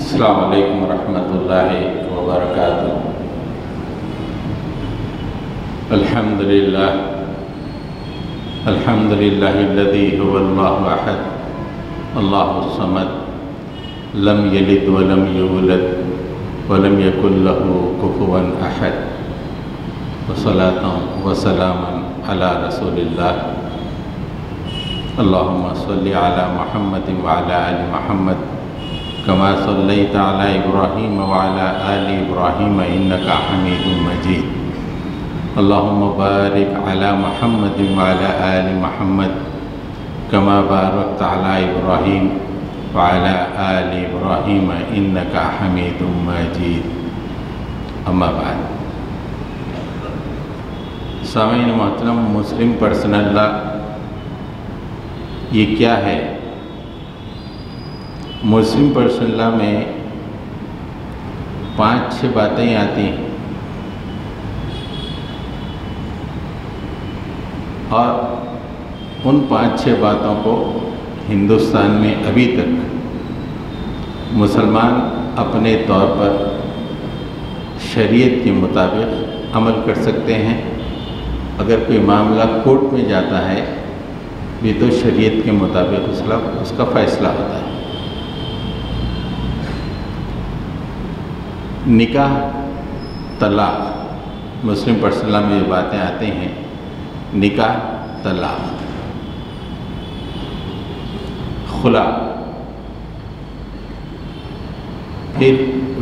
السلام علیکم ورحمۃ اللہ وبرکاتہ۔ الحمد للہ الذی هو اللہ احد اللہ الصمد لم یلد ولم یولد ولم یکن له کفوا احد، وصلاۃ وسلاما علی رسول اللہ۔ اللہم صل علی محمد وعلی آل محمد کما صلیت علی ابراہیم وعلی آل ابراہیم انک حمید مجید۔ اللہم بارک علی محمد وعلی آل محمد کما بارکت علی ابراہیم وعلی آل ابراہیم انک حمید مجید۔ اما بعد، سامعین محترم، مسلم پرسنل لا یہ کیا ہے؟ مسلم پرسنل لا میں 5-6 باتیں آتی ہیں، اور ان 5-6 باتوں کو ہندوستان میں ابھی تک مسلمان اپنے طور پر شریعت کے مطابق عمل کر سکتے ہیں۔ اگر کوئی معاملہ کورٹ میں جاتا ہے بھی تو شریعت کے مطابق اس کا فیصلہ ہوتا ہے۔ نکاح، طلاق، مسلم پرسنل لا میں یہ باتیں آتے ہیں: نکاح، طلاق، خلا، پھر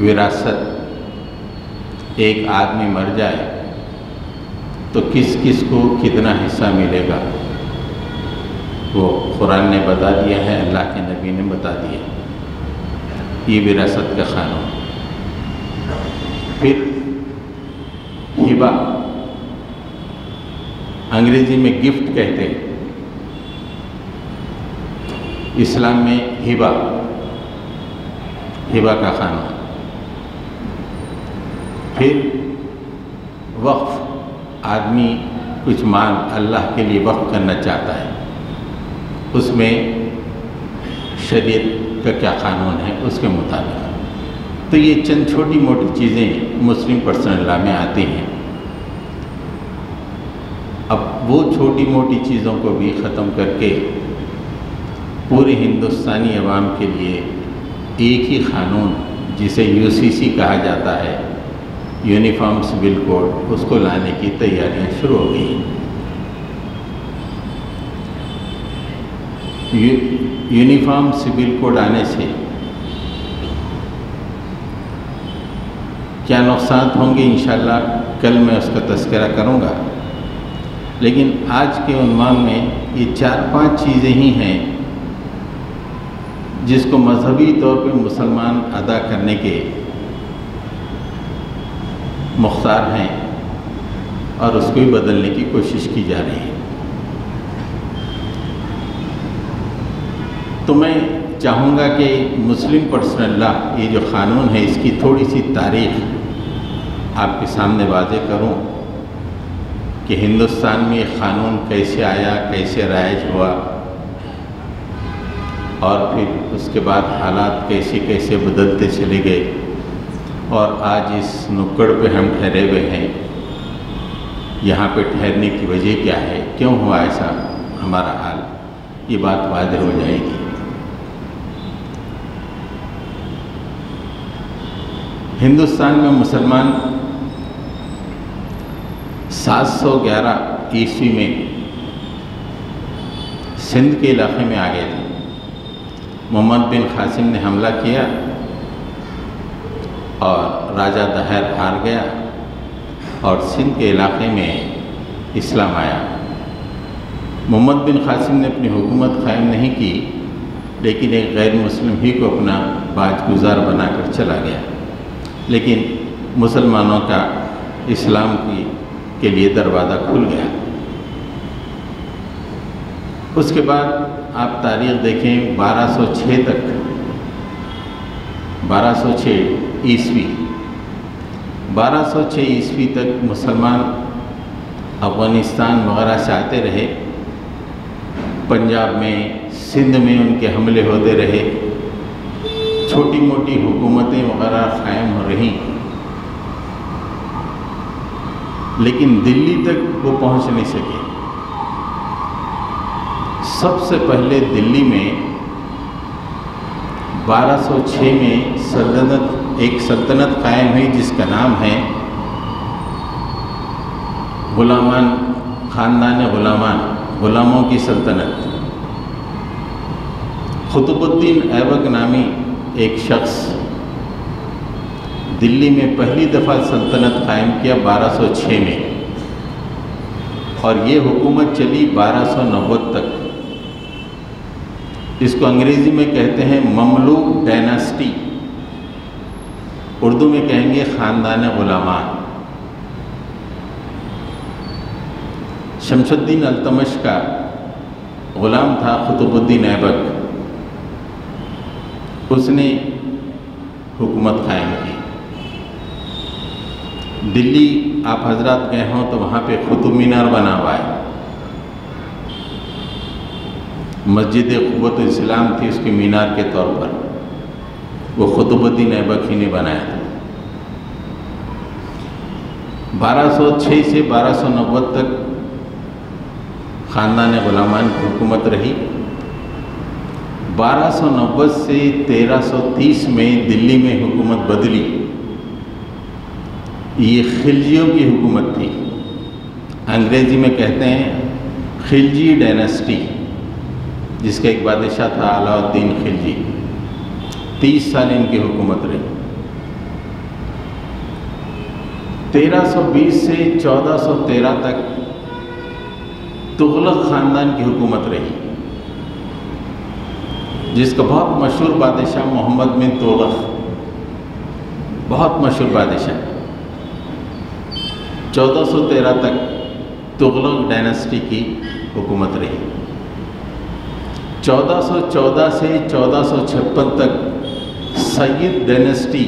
وراثت۔ ایک آدمی مر جائے تو کس کس کو کتنا حصہ ملے گا، وہ قرآن نے بتا دیا ہے، اللہ کے نبی نے بتا دیا۔ یہ وراثت کا قانون۔ پھر ہبہ، انگریزی میں گفٹ کہتے ہیں، اسلام میں ہبہ کا قانون۔ پھر وقف، آدمی کچھ مال اللہ کے لیے وقف کرنا چاہتا ہے، اس میں شریعت کا کیا قانون ہے اس کے مطابق۔ تو یہ چند چھوٹی موٹی چیزیں مسلم پرسنل لا میں آتی ہیں۔ اب وہ چھوٹی موٹی چیزوں کو بھی ختم کر کے پورے ہندوستانی عوام کے لیے ایک ہی قانون، جسے UCC کہا جاتا ہے، یونیفارم سول کوڈ، اس کو لانے کی تیاریاں شروع ہو گئی ہیں۔ یونیفارم سول کوڈ آنے سے کیا نقصانات ہوں گے، انشاءاللہ کل میں اس کا تذکرہ کروں گا، لیکن آج کے عنوان میں یہ 4-5 چیزیں ہی ہیں جس کو مذہبی طور پہ مسلمان ادا کرنے کے مختار ہیں، اور اس کو بھی بدلنے کی کوشش کی جا رہی ہے۔ تو میں چاہوں گا کہ مسلم پرسنل لا، یہ جو قانون ہے، اس کی تھوڑی سی تاریخ آپ کے سامنے واضح کروں کہ ہندوستان میں یہ قانون کیسے آیا، کیسے رائج ہوا، اور پھر اس کے بعد حالات کیسے کیسے بدلتے چلے گئے، اور آج اس نکڑ پہ ہم ٹھہرے ہوئے ہیں، یہاں پہ ٹھہرنے کی وجہ کیا ہے، کیوں ہوا ایسا ہمارا حال، یہ بات واضح ہو جائے گی۔ ہندوستان میں مسلمان 711 عیسوی میں سندھ کے علاقے میں آ گئے تھے۔ محمد بن قاسم نے حملہ کیا اور راجہ دہر ہار گیا، اور سندھ کے علاقے میں اسلام آیا۔ محمد بن قاسم نے اپنی حکومت قائم نہیں کی، لیکن ایک غیر مسلم ہی کو اپنا باج گزار بنا کر چلا گیا، لیکن مسلمانوں کا اسلام کے لیے دروازہ کھل گیا۔ اس کے بعد آپ تاریخ دیکھیں، 1206 تک، 1206 عیسوی 1206 عیسوی تک مسلمان افغانستان وغیرہ سے آتے رہے، پنجاب میں، سندھ میں ان کے حملے ہوتے رہے، چھوٹی موٹی حکومتیں وغیرہ قائم ہو رہی، لیکن دلی تک وہ پہنچ نہیں سکے۔ سب سے پہلے دلی میں 1206 میں ایک سلطنت قائم ہوئی جس کا نام ہے غلامان، خاندان غلاموں کی سلطنت۔ قطب الدین ایبک نامی ایک شخص دلی میں پہلی دفعہ سلطنت قائم کیا 1206 میں، اور یہ حکومت چلی 1290 تک۔ اس کو انگریزی میں کہتے ہیں مملوک ڈائناسٹی، اردو میں کہیں گے خاندان غلامان۔ شمس الدین التمش کا غلام تھا قطب الدین ایبک، اس نے حکومت قائم کی۔ دلی آپ حضرات گئے ہوں تو وہاں پہ قطب مینار بنا ہوا ہے، مسجد قوت الاسلام تھی اس کے مینار کے طور پر، وہ قطب الدین ایبک ہی نے بنایا تھا۔ 1206 سے 1290 تک خاندان غلامان کی حکومت رہی۔ 1290 سے 1330 میں دلی میں حکومت بدلی، یہ خلجیوں کی حکومت تھی، انگریزی میں کہتے ہیں خلجی ڈائناسٹی، جس کا ایک بادشاہ تھا علاء الدین خلجی۔ 30 سال ان کی حکومت رہی۔ 1320 سے 1413 تک تغلق خاندان کی حکومت رہی، جس کا بہت مشہور بادشاہ محمد بن تغلق، بہت مشہور بادشاہ۔ 1413 تک تغلق ڈائناسٹی کی حکومت رہی۔ 1414 سے 1456 تک سید ڈائناسٹی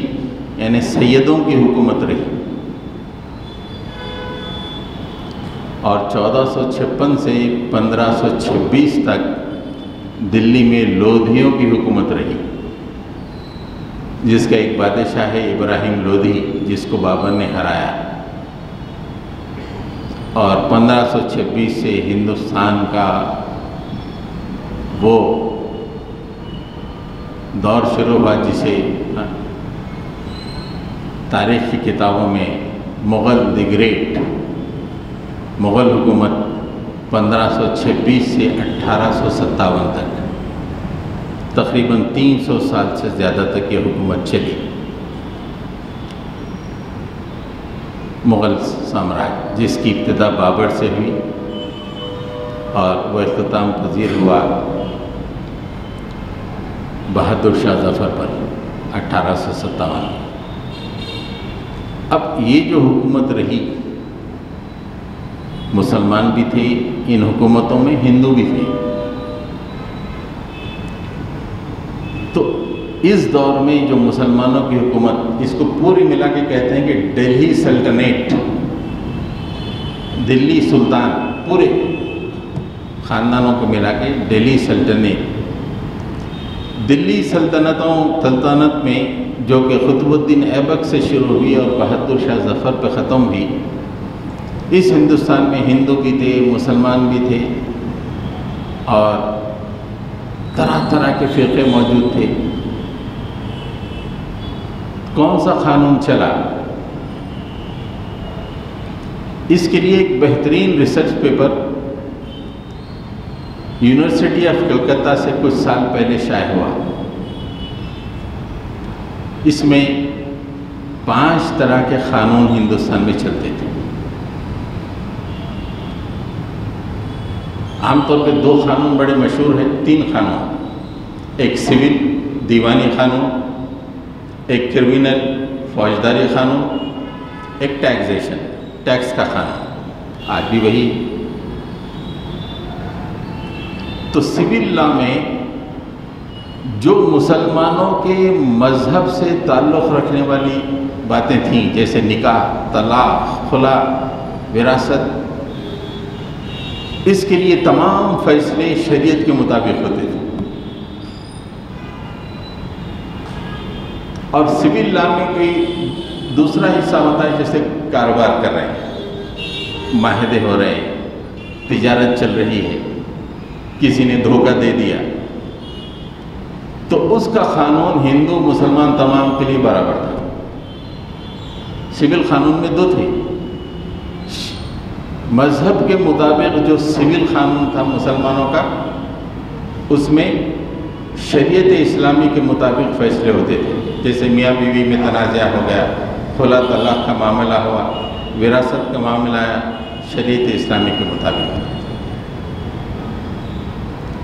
یعنی سیدوں کی حکومت رہی، اور 1456 سے 1526 تک دلی میں لودھیوں کی حکومت رہی، جس کا ایک بادشاہ ہے ابراہیم لودھی، جس کو بابر نے ہرایا۔ اور 1526 سے ہندوستان کا وہ دور شروع ہوا جسے تاریخ کی کتابوں میں مغل دی گریٹ، مغل حکومت 1526 سے 1857 تک، تقریباً 300 سال سے زیادہ تک یہ حکومت چلی۔ مغل سامراج جس کی ابتدا بابر سے ہوئی اور وہ اختتام پذیر ہوا بہادر شاہ ظفر پر 1857۔ اب یہ جو حکومت رہی، مسلمان بھی تھے ان حکومتوں میں، ہندو بھی تھے۔ تو اس دور میں جو مسلمانوں کی حکومت، اس کو پوری ملا کے کہتے ہیں کہ دہلی سلطنیٹ، دلی سلطان، پورے خاندانوں کو ملا کے دلی سلطنیٹ۔ دلی سلطنت میں جو کہ قطب الدین ایبک سے شروع ہوئی اور بہادر شاہ ظفر پہ ختم ہوئی، اس ہندوستان میں ہندو بھی تھے، مسلمان بھی تھے، اور طرح طرح کے فرقے موجود تھے۔ کون سا قانون چلا؟ اس کے لیے ایک بہترین research paper university of Calcutta سے کچھ سال پہلے شائع ہوا۔ اس میں 5 طرح کے قانون ہندوستان میں چلتے تھے۔ عام طور پہ 2 قانون بڑے مشہور ہیں، 3 قانون، ایک سول دیوانی قانون، ایک کرمینل فوجداری قانون، ایک ٹیکسیشن ٹیکس کا قانون، آج بھی وہی۔ تو سول لا میں جو مسلمانوں کے مذہب سے تعلق رکھنے والی باتیں تھیں، جیسے نکاح، طلاق، خلا، وراثت، اس کے لیے تمام فیصلے شریعت کے مطابق ہوتے تھے۔ اور سول لا میں کوئی دوسرا حصہ ہوتا ہے، جیسے کاروبار کر رہے ہیں، معاہدے ہو رہے ہیں، تجارت چل رہی ہے، کسی نے دھوکہ دے دیا، تو اس کا قانون ہندو مسلمان تمام کے لیے برابر تھا۔ سول قانون میں دو تھے، مذہب کے مطابق جو سول قانون تھا مسلمانوں کا، اس میں شریعت اسلامی کے مطابق فیصلے ہوتے تھے، جیسے میاں بیوی میں تنازع ہو گیا، خلا طلاق کا معاملہ ہوا، وراثت کا معاملہ آیا، شریعت اسلامی کے مطابق۔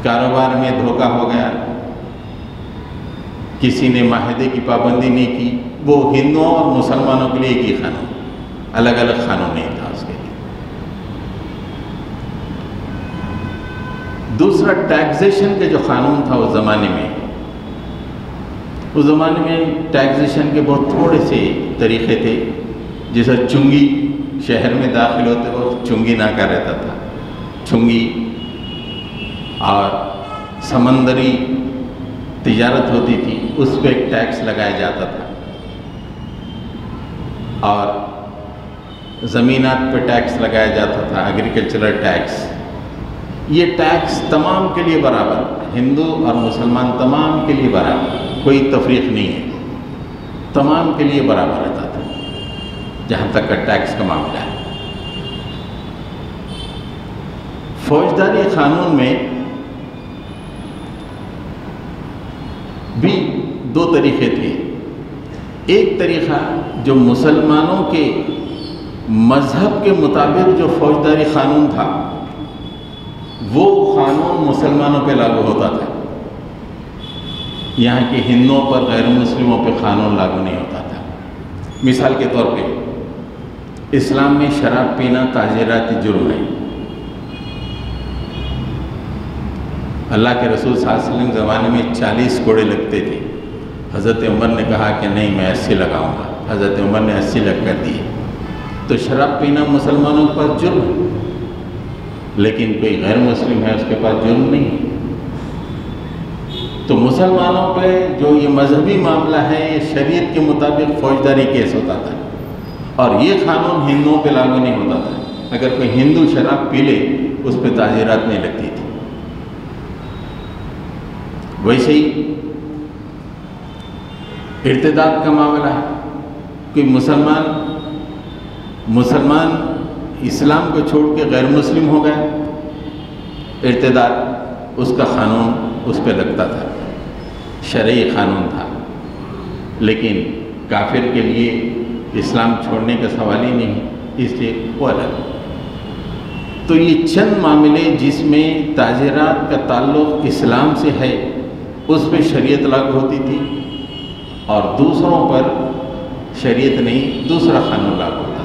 کاروبار میں دھوکہ ہو گیا، کسی نے معاہدے کی پابندی نہیں کی، وہ ہندوؤں اور مسلمانوں کے لیے ایک ہی قانون، الگ الگ قانون نہیں تھا اس کے لیے۔ دوسرا ٹیکسیشن کا جو قانون تھا اس زمانے میں ٹیکسیشن کے بہت تھوڑے سے طریقے تھے، جیسا چنگی، شہر میں داخل ہوتے وقت چنگی ناکہ رہتا تھا، چنگی، اور سمندری تجارت ہوتی تھی، اس پہ ایک ٹیکس لگایا جاتا تھا، اور زمینات پہ ٹیکس لگایا جاتا تھا، ایگریکلچرل ٹیکس۔ یہ ٹیکس تمام کے لیے برابر، ہندو اور مسلمان تمام کے لیے برابر، کوئی تفریق نہیں ہے، تمام کے لیے برابر رہتا تھا جہاں تک کا ٹیکس کا معاملہ ہے۔ فوجداری قانون میں بھی دو طریقے تھے۔ ایک طریقہ جو مسلمانوں کے مذہب کے مطابق جو فوجداری قانون تھا، وہ قانون مسلمانوں پہ لاگو ہوتا تھا، یہاں کے ہندوؤں پر، غیر مسلموں پہ قانون لاگو نہیں ہوتا تھا۔ مثال کے طور پہ اسلام میں شراب پینا تعزیراتی جرم ہے۔ اللہ کے رسول صلی اللہ علیہ وسلم زمانے میں 40 کوڑے لگتے تھے، حضرت عمر نے کہا کہ نہیں، میں 80 لگاؤں گا، حضرت عمر نے 80 لگ کر دیے۔ تو شراب پینا مسلمانوں کے پاس جرم ہے، لیکن کوئی غیر مسلم ہے اس کے پاس جرم نہیں۔ تو مسلمانوں پہ جو یہ مذہبی معاملہ ہے، یہ شریعت کے مطابق فوجداری کیس ہوتا تھا، اور یہ قانون ہندوؤں پہ لاگو نہیں ہوتا تھا۔ اگر کوئی ہندو شراب پی لے، اس پہ تعزیرات نہیں لگتی تھی۔ ویسے ہی ارتداد کا معاملہ ہے، کوئی مسلمان اسلام کو چھوڑ کے غیر مسلم ہو گیا، ارتداد، اس کا قانون اس پہ لگتا تھا، شرعی قانون تھا۔ لیکن کافر کے لیے اسلام چھوڑنے کا سوال ہی نہیں، اس لیے وہ الگ۔ تو یہ چند معاملے جس میں تعزیرات کا تعلق اسلام سے ہے، اس پہ شریعت لاگو ہوتی تھی، اور دوسروں پر شریعت نہیں، دوسرا قانون لاگو ہوتا تھا۔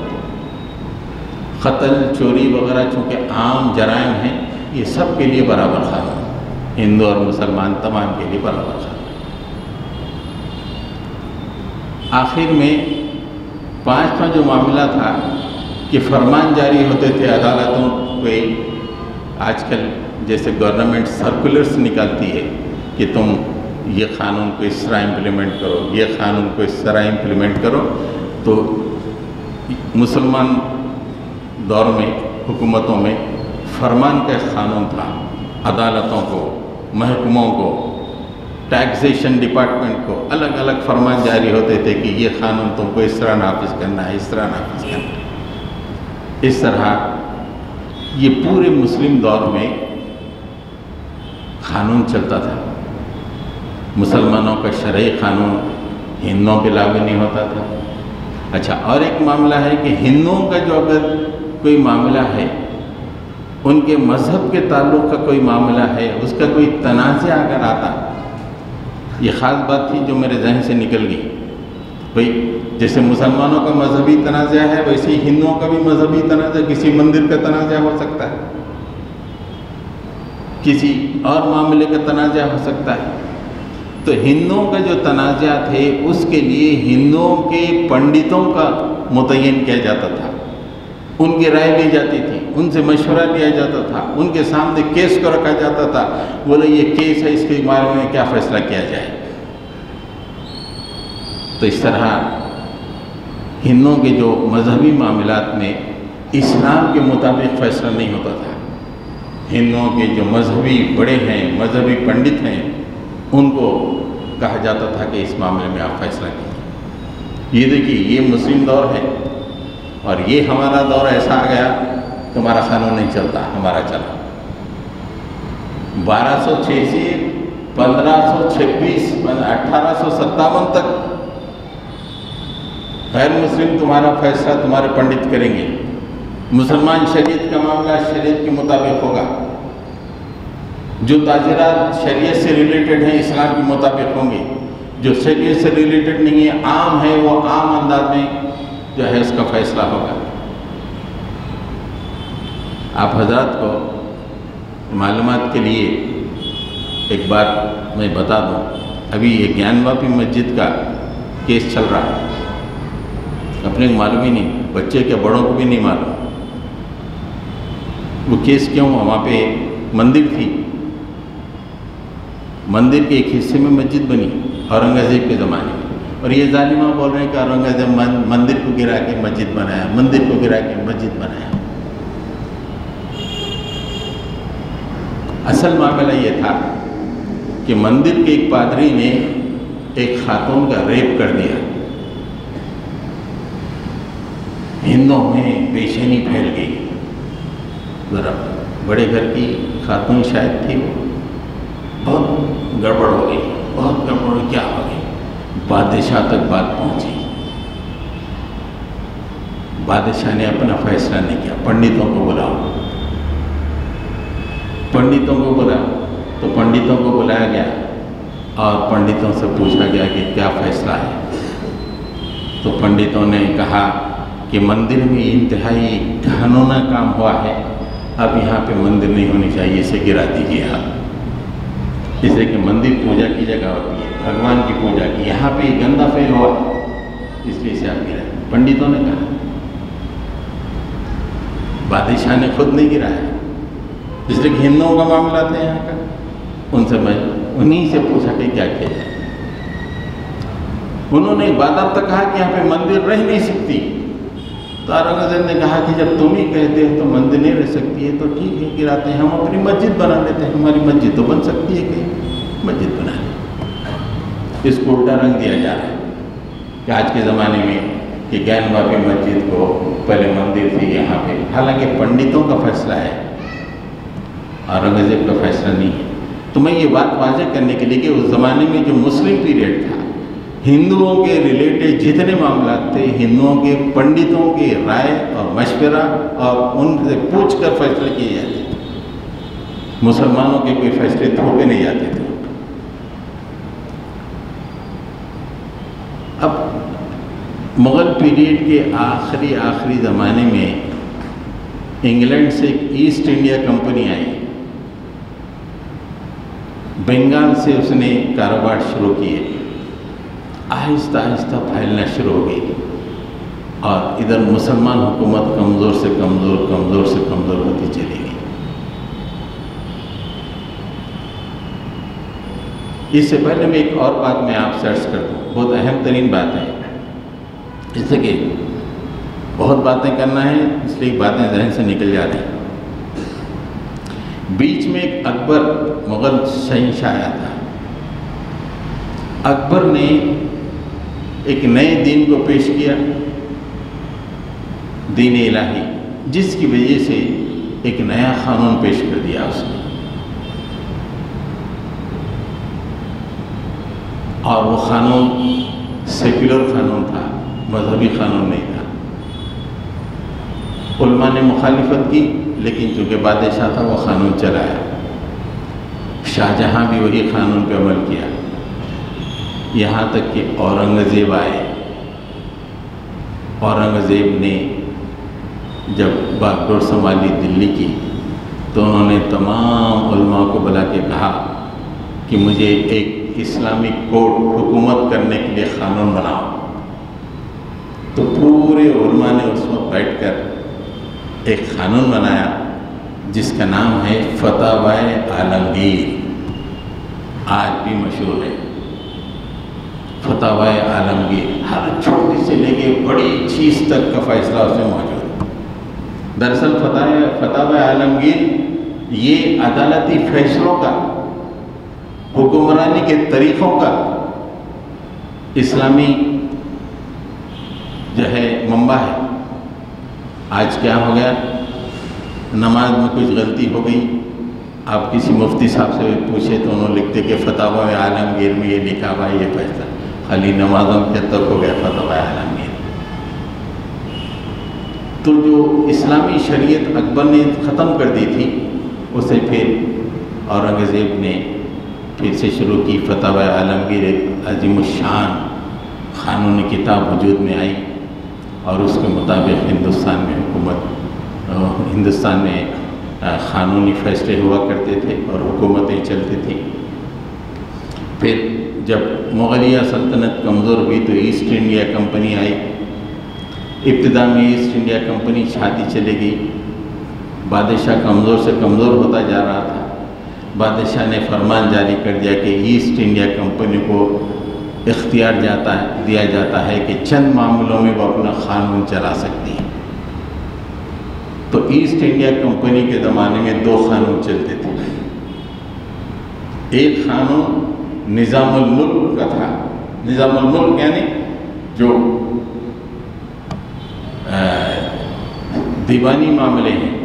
قتل، چوری وغیرہ چونکہ عام جرائم ہیں، یہ سب کے لیے برابر قانون، ہندو اور مسلمان تمام کے لیے برابر قانون۔ آخر میں پانچواں جو معاملہ تھا کہ فرمان جاری ہوتے تھے عدالتوں پہ، آج کل جیسے گورنمنٹ سرکولرز نکالتی ہے کہ تم یہ قانون کو اس طرح امپلیمنٹ کرو، یہ قانون کو اس طرح امپلیمنٹ کرو، تو مسلمان دور میں حکومتوں میں فرمان کا ایک قانون تھا، عدالتوں کو، محکموں کو، ٹیکسیشن ڈپارٹمنٹ کو الگ الگ فرمان جاری ہوتے تھے کہ یہ قانون تم کو اس طرح نافذ کرنا ہے، اس طرح نافذ کرنا ہے۔ اس طرح یہ پورے مسلم دور میں قانون چلتا تھا۔ مسلمانوں کا شرعی قانون ہندوؤں پہ لاگو نہیں ہوتا تھا۔ اچھا، اور ایک معاملہ ہے کہ ہندوؤں کا جو اگر کوئی معاملہ ہے، ان کے مذہب کے تعلق کا کوئی معاملہ ہے، اس کا کوئی تنازع اگر آتا، یہ خاص بات تھی جو میرے ذہن سے نکل گئی، بھئی جیسے مسلمانوں کا مذہبی تنازع ہے، ویسے ہی ہندوؤں کا بھی مذہبی تنازع، کسی مندر کا تنازع ہو سکتا ہے، کسی اور معاملے کا تنازع ہو سکتا ہے۔ تو ہندوؤں کا جو تنازع تھے، اس کے لیے ہندوؤں کے پنڈتوں کا متعین کیا جاتا تھا، ان کی رائے لی جاتی تھی، ان سے مشورہ لیا جاتا تھا، ان کے سامنے کیس کو رکھا جاتا تھا، بولے یہ کیس ہے، اس کے بارے میں کیا فیصلہ کیا جائے۔ تو تو اس طرح ہندوؤں کے جو مذہبی معاملات میں اسلام کے مطابق فیصلہ نہیں ہوتا تھا. ہندوؤں کے جو مذہبی بڑے ہیں، مذہبی پنڈت ہیں، ان کو کہا جاتا تھا کہ اس معاملے میں آپ فیصلہ کیجیے. یہ دیکھیے، یہ مسلم دور ہے اور یہ ہمارا دور ایسا آ گیا، تمہارا قانون نہیں چلتا، ہمارا چلا. 1206 سے 1526 1857 تک غیر مسلم تمہارا فیصلہ تمہارے پنڈت کریں گے. مسلمان شریعت کا معاملہ شریعت کے مطابق ہوگا. جو تاجرات شریعت سے ریلیٹڈ ہیں اسلام کے مطابق ہوں گے، جو شریعت سے ریلیٹڈ نہیں ہے، عام ہے، وہ عام انداز میں جو ہے اس کا فیصلہ ہوگا. آپ حضرات کو معلومات کے لیے ایک بات میں بتا دوں. ابھی یہ گیان واپی مسجد کا کیس چل رہا ہے. اپنے کو معلوم ہی نہیں، بچے کے بڑوں کو بھی نہیں معلوم. وہ کیس کیوں؟ وہاں پہ مندر تھی، مندر کے ایک حصے میں مسجد بنی اورنگزیب کے زمانے میں، اور یہ ظالمہ بول رہے ہیں کہ اورنگزیب مندر کو گرا کے مسجد بنایا، مندر کو گرا کے مسجد بنایا. اصل معاملہ یہ تھا کہ مندر کے ایک پادری نے ایک خاتون کا ریپ کر دیا. ہندوؤں میں بے چینی پھیل گئی. ذرا بڑے گھر کی خاتون شاید تھی، وہ بہت گڑبڑ ہو گئی، بہت گڑبڑ. کیا ہو گئی؟ بادشاہ تک بات پہنچی. بادشاہ نے اپنا فیصلہ نہیں کیا. پنڈتوں کو بلاؤ، پنڈتوں کو بلا. تو پنڈتوں کو بلایا گیا اور پنڈتوں سے پوچھا گیا کہ کیا فیصلہ ہے. تو پنڈتوں نے کہا کہ مندر میں انتہائی گھنونا کام ہوا ہے، اب یہاں پہ مندر نہیں ہونی چاہیے، اسے گرا دیجیے آپ. اس لیے کہ مندر پوجا کی جگہ ہوتی ہے، بھگوان کی پوجا کی، یہاں پہ گندا پھیل ہوا ہے، اس لیے اسے آپ گرا. پنڈتوں نے کہا. بادشاہ نے خود نہیں گرایا، اس لیے کہ ہندوؤں کا معاملہ تھا یہاں کا. ان سے میں انہیں سے پوچھا کہ کیا کیا جائے. انہوں نے باضابطہ کہا کہ یہاں پہ مندر رہ نہیں سکتی. تو اورنگزیب نے کہا کہ جب تم ہی کہتے ہو تو مندر نہیں رہ سکتی ہے تو ٹھیک ہے، گراتے ہیں، ہم اپنی مسجد بنا لیتے ہیں. ہماری مسجد تو بن سکتی ہے، کہ مسجد بنا لیں. اس کو الٹا رنگ دیا جا رہا ہے کہ آج کے زمانے میں کہ گیان واپی مسجد کو پہلے مندر تھی یہاں پہ. حالانکہ پنڈتوں کا فیصلہ ہے، اورنگزیب کا فیصلہ نہیں ہے. تو میں یہ بات واضح کرنے کے لیے کہ اس زمانے میں جو مسلم پیریڈ تھا، ہندوؤں کے ریلیٹڈ جتنے معاملات تھے، ہندوؤں کے پنڈتوں کی رائے اور مشورہ اور ان سے پوچھ کر فیصلے کیے جاتے تھے. مسلمانوں کے کوئی فیصلے تھوپے نہیں جاتے تھے. اب مغل پیریڈ کے آخری زمانے میں انگلینڈ سے ایک ایسٹ انڈیا کمپنی آئی. بنگال سے اس نے کاروبار شروع کیے. آہستہ آہستہ پھیلنا شروع ہو گئی اور ادھر مسلمان حکومت کمزور سے کمزور ہوتی چلی گئی. اس سے پہلے میں ایک اور بات میں آپ سے عرض کر دوں، بہت اہم ترین بات ہے. اس سے کہ بہت باتیں کرنا ہے، اس لیے باتیں ذہن سے نکل جا رہی ہیں. بیچ میں ایک اکبر مغل شہنشاہ آیا تھا. اکبر نے ایک نئے دین کو پیش کیا، دین الہی، جس کی وجہ سے ایک نیا قانون پیش کر دیا اس نے. اور وہ قانون سیکولر قانون تھا، مذہبی قانون نہیں تھا. علماء نے مخالفت کی، لیکن چونکہ بادشاہ تھا وہ قانون چلایا. شاہ جہاں بھی وہی قانون پہ عمل کیا، یہاں تک کہ اورنگزیب آئے. اورنگزیب نے جب باغ ڈور سنبھالی دلی کی، تو انہوں نے تمام علماء کو بلا کے کہا کہ مجھے ایک اسلامک کوڈ حکومت کرنے کے لیے قانون بناؤ. تو پورے علماء نے اس وقت بیٹھ کر ایک قانون بنایا جس کا نام ہے فتاوی عالمگیر. آج بھی مشہور ہے فتاوی عالمگیر، ہر چھوٹی سے لے کے بڑی چیز تک کا فیصلہ اس میں موجود ہے۔ دراصل فتاوی عالمگیر یہ عدالتی فیصلوں کا، حکمرانی کے طریقوں کا اسلامی جو ہے منبع ہے۔ آج کیا ہو گیا، نماز میں کچھ غلطی ہو گئی، آپ کسی مفتی صاحب سے پوچھے تو انہوں لکھتے کہ فتاوی عالمگیر میں یہ لکھا ہوا ہے، یہ فیصلہ، خالی نمازوں کے تک ہو گیا فتاوی عالمگیر۔ تو جو اسلامی شریعت اکبر نے ختم کر دی تھی، اسے پھر اورنگزیب نے پھر سے شروع کی۔ فتاوی عالمگیر ایک عظیم الشان قانونی کتاب وجود میں آئی، اور اس کے مطابق ہندوستان میں قانونی فیصلے ہوا کرتے تھے اور حکومتیں چلتی تھیں۔ پھر جب مغلیہ سلطنت کمزور ہوئی تو ایسٹ انڈیا کمپنی آئی۔ ابتدا میں ایسٹ انڈیا کمپنی چھاتی چلے گئی، بادشاہ کمزور سے کمزور ہوتا جا رہا تھا۔ بادشاہ نے فرمان جاری کر دیا کہ ایسٹ انڈیا کمپنی کو اختیار دیا جاتا ہے کہ چند معاملوں میں وہ اپنا قانون چلا سکتی ہے۔ تو ایسٹ انڈیا کمپنی کے زمانے میں دو قانون چلتے تھے۔ ایک قانون نظام الملک کا تھا۔ نظام الملک یعنی جو دیوانی معاملے ہیں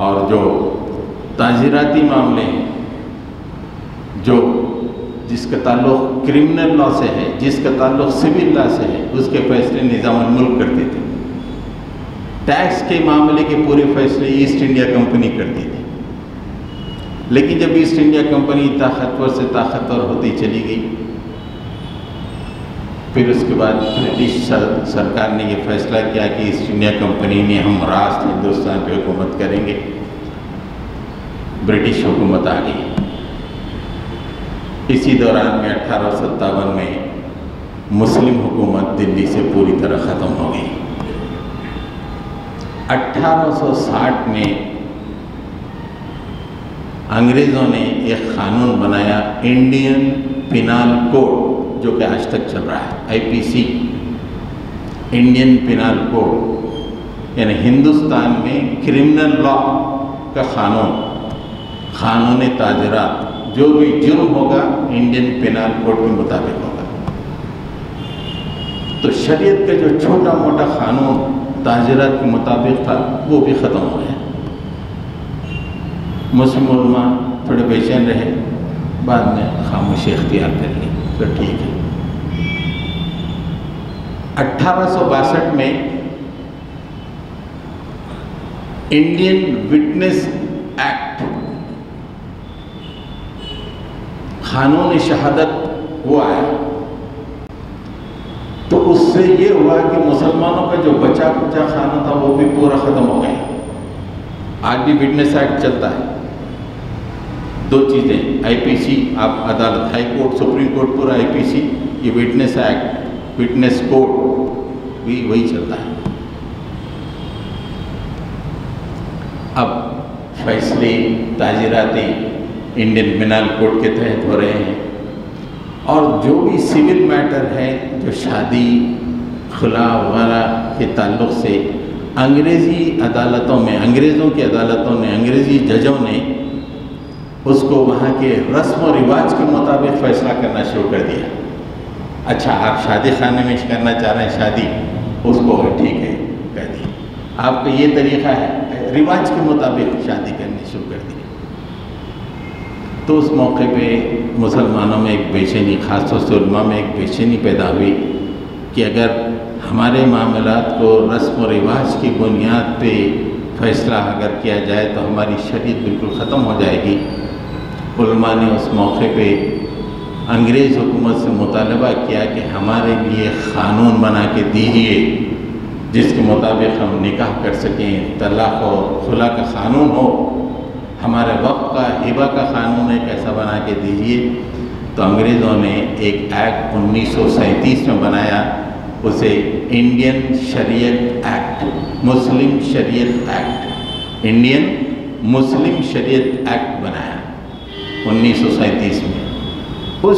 اور جو تعزیراتی معاملے ہیں، جس کا تعلق کرمنل لا سے ہے، جس کا تعلق سول لا سے ہے، اس کے فیصلے نظام الملک کرتے تھے۔ ٹیکس کے معاملے کے پورے فیصلے ایسٹ انڈیا کمپنی کرتی تھی۔ لیکن جب ایسٹ انڈیا کمپنی طاقتور سے طاقتور ہوتی چلی گئی، پھر اس کے بعد برٹش سرکار نے یہ فیصلہ کیا کہ ایسٹ انڈیا کمپنی نے ہم راست ہندوستان پہ حکومت کریں گے۔ برٹش حکومت آ گئی۔ اسی دوران میں 1857 میں مسلم حکومت دلی سے پوری طرح ختم ہو گئی۔ 1860 میں انگریزوں نے ایک قانون بنایا، انڈین پینال کوڈ، جو کہ آج تک چل رہا ہے، IPC، انڈین پینال کوڈ، یعنی ہندوستان میں کرمنل لا کا قانون تعزیرات، جو بھی جرم ہوگا انڈین پینال کوڈ کے مطابق ہوگا۔ تو شریعت کا جو چھوٹا موٹا قانون تعزیرات کے مطابق تھا وہ بھی ختم ہو گیا۔ مسلم علماء تھوڑے بے چین رہے، بعد میں خاموشی اختیار کر لی، تو ٹھیک ہے۔ 1862 میں انڈین وٹنس ایکٹ، قانون شہادت وہ آیا، تو اس سے یہ ہوا کہ مسلمانوں کا جو بچا کچا خانہ تھا وہ بھی پورا ختم ہو گیا۔ آج بھی وٹنس ایکٹ چلتا ہے۔ دو چیزیں، IPC، آپ عدالت، ہائی کورٹ، سپریم کورٹ، پورا IPC، یہ وٹنس ایکٹ، وٹنس کوڈ بھی وہی چلتا ہے۔ اب فیصلے تعزیراتی انڈین پینال کوڈ کے تحت ہو رہے ہیں، اور جو بھی سول میٹر ہے، جو شادی، خلا وغیرہ کے تعلق سے انگریزی عدالتوں میں، انگریزوں کی عدالتوں نے، انگریزی ججوں نے اس کو وہاں کے رسم و رواج کے مطابق فیصلہ کرنا شروع کر دیا۔ اچھا، آپ شادی خانے میں کرنا چاہ رہے ہیں شادی، اس کو ٹھیک ہے کہہ دیا، آپ کا یہ طریقہ ہے، رواج کے مطابق شادی کرنی شروع کر دی۔ تو اس موقع پہ مسلمانوں میں ایک بے چینی، خاص طور سے علماء میں ایک بے چینی پیدا ہوئی کہ اگر ہمارے معاملات کو رسم و رواج کی بنیاد پہ فیصلہ اگر کیا جائے تو ہماری شریعت بالکل ختم ہو جائے گی۔ علماء نے اس موقع پہ انگریز حکومت سے مطالبہ کیا کہ ہمارے لیے قانون بنا کے دیجیے جس کے مطابق ہم نکاح کر سکیں، طلاق و خلا کا قانون ہو، ہمارے وقت کا، ہبہ کا قانون ایک ایسا بنا کے دیجیے۔ تو انگریزوں نے ایک ایکٹ 1937 میں بنایا، اسے انڈین شریعت ایکٹ، مسلم شریعت ایکٹ، انڈین مسلم شریعت ایکٹ بنایا 1937 میں۔ اس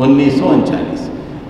1939।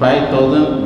5000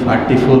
44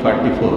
44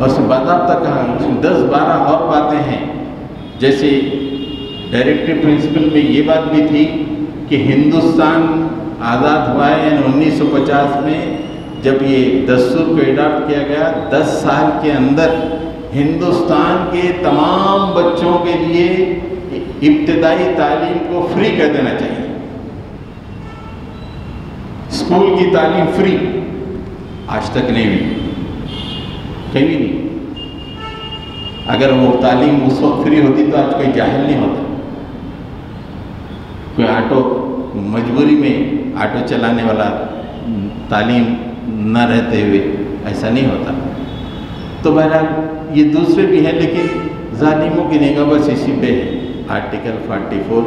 اور اس میں باضابطہ کہا، اس میں 10-12 اور باتیں ہیں، جیسے ڈائریکٹو پرنسپل میں یہ بات بھی تھی کہ ہندوستان آزاد ہوا ہے، یعنی 1950 میں جب یہ دستور کو اڈاپٹ کیا گیا، 10 سال کے اندر ہندوستان کے تمام بچوں کے لیے ابتدائی تعلیم کو فری کر دینا چاہیے، اسکول کی تعلیم فری۔ آج تک نہیں ہوئی، کہیں بھی نہیں۔ اگر وہ تعلیم اس وقت فری ہوتی تو آج کوئی جاہل نہیں ہوتا، کوئی آٹو مجبوری میں آٹو چلانے والا تعلیم نہ رہتے ہوئے ایسا نہیں ہوتا۔ تو بہرحال یہ دوسرے بھی ہیں، لیکن ظالموں کی نگاہ بس اسی پہ ہے۔ آرٹیکل 44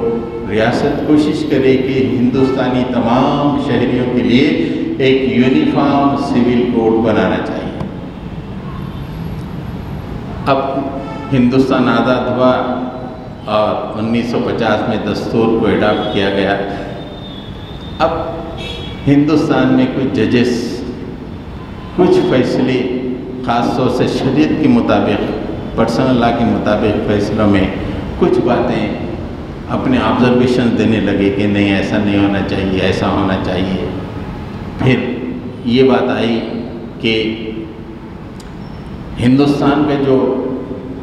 ریاست کوشش کرے کہ ہندوستانی تمام شہریوں کے لیے ایک یونیفارم سول کوڈ بنانا چاہیے۔ اب ہندوستان آزاد ہوا اور 1950 میں دستور کو اڈاپٹ کیا گیا۔ اب ہندوستان میں کچھ ججز کچھ فیصلے خاص طور سے شریعت کے مطابق، پرسنل لا کے مطابق فیصلوں میں کچھ باتیں اپنے آبزرویشن دینے لگے کہ نہیں ایسا نہیں ہونا چاہیے، ایسا ہونا چاہیے۔ پھر یہ بات آئی کہ ہندوستان کا جو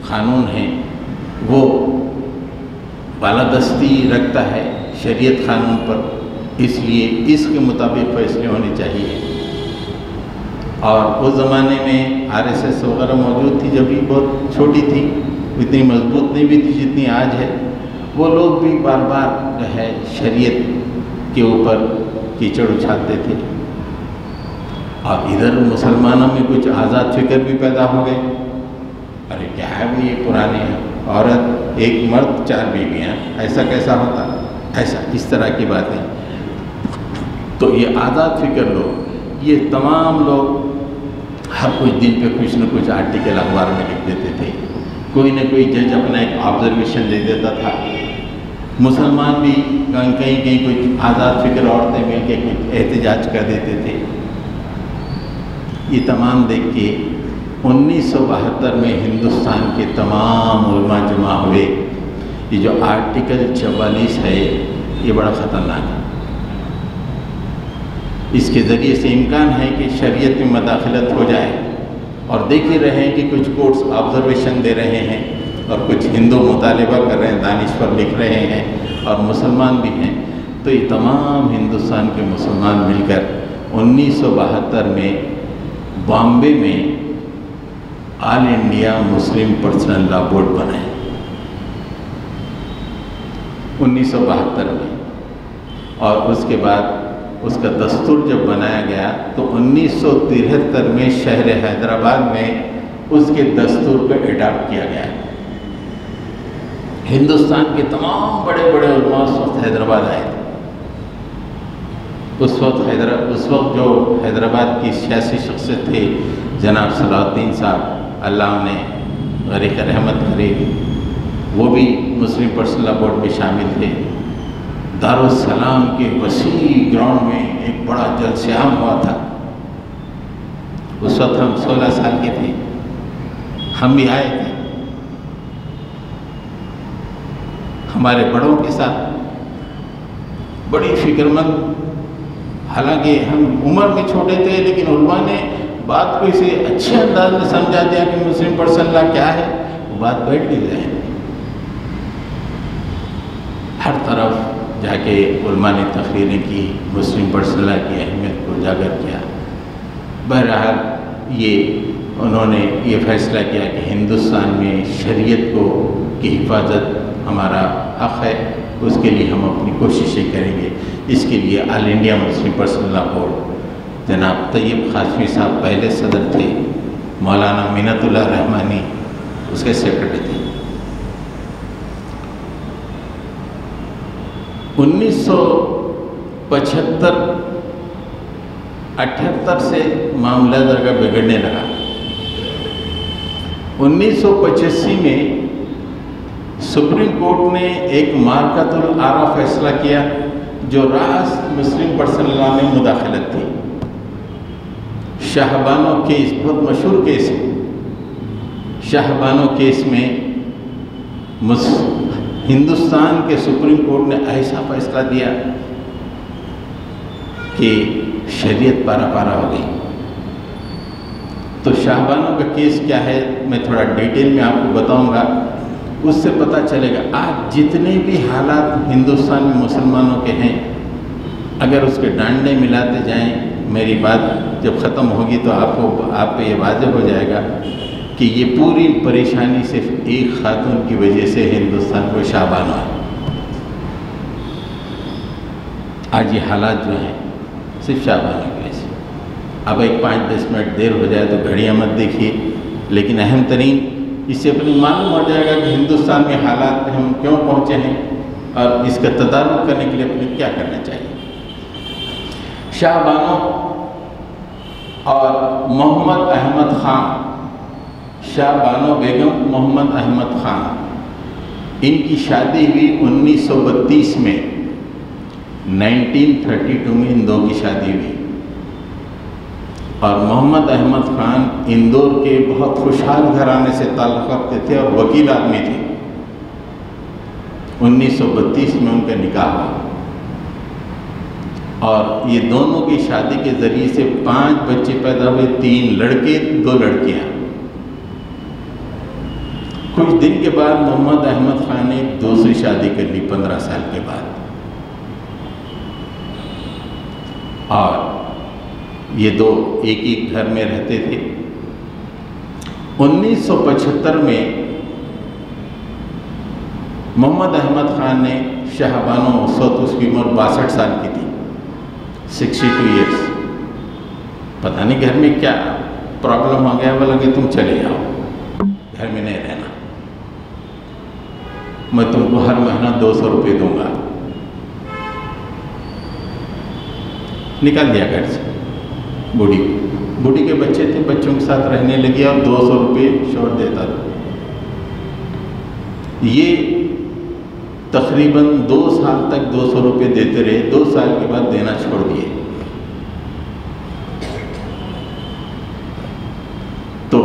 قانون ہے وہ بالادستی رکھتا ہے شریعت قانون پر، اس لیے اس کے مطابق فیصلے ہونے چاہیے۔ اور اس زمانے میں RSS وغیرہ موجود تھی، جب بھی بہت چھوٹی تھی، اتنی مضبوط نہیں بھی تھی جتنی آج ہے۔ وہ لوگ بھی بار بار جو ہے شریعت کے اوپر کیچڑ اچھالتے تھے، اور ادھر مسلمانوں میں کچھ آزاد فکر بھی پیدا ہو گئے۔ ارے کیا ہے بھی یہ پرانے عورت، ایک مرد 4 بیویاں، ایسا کیسا ہوتا، ایسا اس طرح کی باتیں۔ تو یہ آزاد فکر لوگ، یہ تمام لوگ ہر کچھ دن پہ کچھ نہ کچھ آرٹیکل اخبار میں لکھ دیتے تھے، کوئی نہ کوئی جج اپنا ایک آبزرویشن دے دیتا تھا۔ مسلمان بھی کہیں کچھ آزاد فکر عورتیں مل کے کچھ احتجاج کر دیتے تھے۔ یہ تمام دیکھ کے 1972 میں ہندوستان کے تمام علماء جمع ہوئے۔ یہ جو آرٹیکل 44 ہے یہ بڑا خطرناک ہے، اس کے ذریعے سے امکان ہے کہ شریعت میں مداخلت ہو جائے۔ اور دیکھ ہی رہے ہیں کہ کچھ کورٹس آبزرویشن دے رہے ہیں، اور کچھ ہندو مطالبہ کر رہے ہیں، دانشور لکھ رہے ہیں، اور مسلمان بھی ہیں۔ تو یہ تمام ہندوستان کے مسلمان مل کر 1972 میں بامبے میں آل انڈیا مسلم پرسنل لا بورڈ بنائے 1972 میں، اور اس کے بعد اس کا دستور جب بنایا گیا تو 1973 میں شہر حیدرآباد میں اس کے دستور کو اڈاپٹ کیا گیا۔ ہندوستان کے تمام بڑے بڑے علماء اس وقت حیدرآباد آئے تھے۔ اس وقت جو حیدرآباد کی سیاسی شخصیت تھے جناب صلاح الدین صاحب، اللہ انہیں غریق رحمت کرے، وہ بھی مسلم پرسنل لا بورڈ میں شامل تھے۔ دارالسلام کے وسیع گراؤنڈ میں ایک بڑا جلسہ عام ہوا تھا۔ اس وقت ہم 16 سال کے تھے، ہم بھی آئے تھے ہمارے بڑوں کے ساتھ، بڑی فکر مند۔ حالانکہ ہم عمر میں چھوٹے تھے، لیکن علماء نے بات کو اسے اچھے انداز میں سمجھا دیا کہ مسلم پرسنل لا کیا ہے، وہ بات بیٹھ بھی گئے۔ ہر طرف جا کے علماء نے تقریریں کی، مسلم پرسنل لا کی اہمیت کو اجاگر کیا۔ بہرحال انہوں نے یہ فیصلہ کیا کہ ہندوستان میں شریعت کی حفاظت ہمارا حق ہے، اس کے لیے ہم اپنی کوششیں کریں گے۔ اس کے لیے آل انڈیا مسلم پرسنل لا بورڈ، جناب طیب قاسمی صاحب پہلے صدر تھے، مولانا منت اللہ رحمانی اس کے سیکرٹری تھے۔ 1975-78 سے معاملہ ذرا بگڑنے لگا۔ 1985 میں سپریم کورٹ نے ایک مارکۃ الآراء فیصلہ کیا جو راست مسلم پرسنل لا میں مداخلت تھی۔ شاہ بانو کیس بہت مشہور کیس ہے، شاہبانو کیس میں ہندوستان کے سپریم کورٹ نے ایسا فیصلہ دیا کہ شریعت پارا پارا ہو گئی۔ تو شاہبانو کا کیس کیا ہے میں تھوڑا ڈیٹیل میں آپ کو بتاؤں گا، اس سے پتہ چلے گا آج جتنے بھی حالات ہندوستان میں مسلمانوں کے ہیں، اگر اس کے ڈانڈے ملاتے جائیں، میری بات جب ختم ہوگی تو آپ پہ یہ واضح ہو جائے گا کہ یہ پوری پریشانی صرف ایک خاتون کی وجہ سے ہندوستان کو شاہبانو ہے۔ آج یہ حالات جو ہیں صرف شاہبانو کی وجہ سے۔ اب ایک 5-10 منٹ دیر ہو جائے تو گھڑیاں مت دیکھیے، لیکن اہم ترین اس سے اپنی معلوم ہو جائے گا کہ ہندوستان میں حالات میں ہم کیوں پہنچے ہیں اور اس کا تدارک کرنے کے لیے اپنے کیا کرنا چاہیے۔ شاہبانو اور محمد احمد خان، شاہبانو بیگم محمد احمد خان، ان کی شادی ہوئی 1932 میں، 1932 میں ان دو کی شادی ہوئی، اور محمد احمد خان اندور کے بہت خوشحال گھرانے سے تعلق رکھتے تھے اور وکیل آدمی تھے۔ 1932 میں ان کا نکاح ہوا، اور یہ دونوں کی شادی کے ذریعے سے 5 بچے پیدا ہوئے، 3 لڑکے 2 لڑکیاں۔ کچھ دن کے بعد محمد احمد خان نے دوسری شادی کر لی 15 سال کے بعد، اور یہ دو ایک ہی گھر میں رہتے تھے۔ 1975 میں محمد احمد خان نے شاہبانو، اس وقت اس کی عمر 62 سال کی تھی، 62 ایئرس، پتہ نہیں گھر میں کیا پرابلم ہو گیا، بولا کہ تم چلے جاؤ، گھر میں نہیں رہنا، میں تم کو ہر مہینہ 200 روپے دوں گا۔ نکل دیا گھر سے، بوڑھی کے بچے تھے، بچوں کے ساتھ رہنے لگے اور 200 روپے شوہر دیتا تھا۔ یہ تقریباً 2 سال تک 200 روپے دیتے رہے، 2 سال کے بعد دینا چھوڑ دیے۔ تو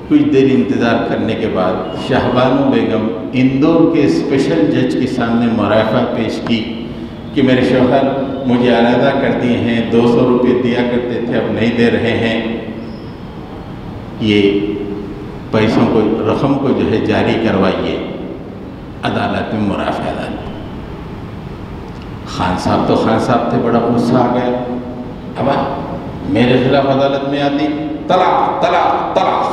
کچھ دیر انتظار کرنے کے بعد شاہبانو بیگم اندور کے اسپیشل جج کے سامنے مرافعہ پیش کی کہ میرے شوہر مجھے علیحدہ کر دیے ہیں، 200 روپے دیا کرتے تھے اب نہیں دے رہے ہیں، یہ پیسوں کو، رقم کو جو ہے جاری کروائیے۔ عدالت میں مرافعہ داخل۔ خان صاحب تھے، بڑا غصہ آ گیا، اب میرے خلاف عدالت میں آتی، طلاق طلاق طلاق،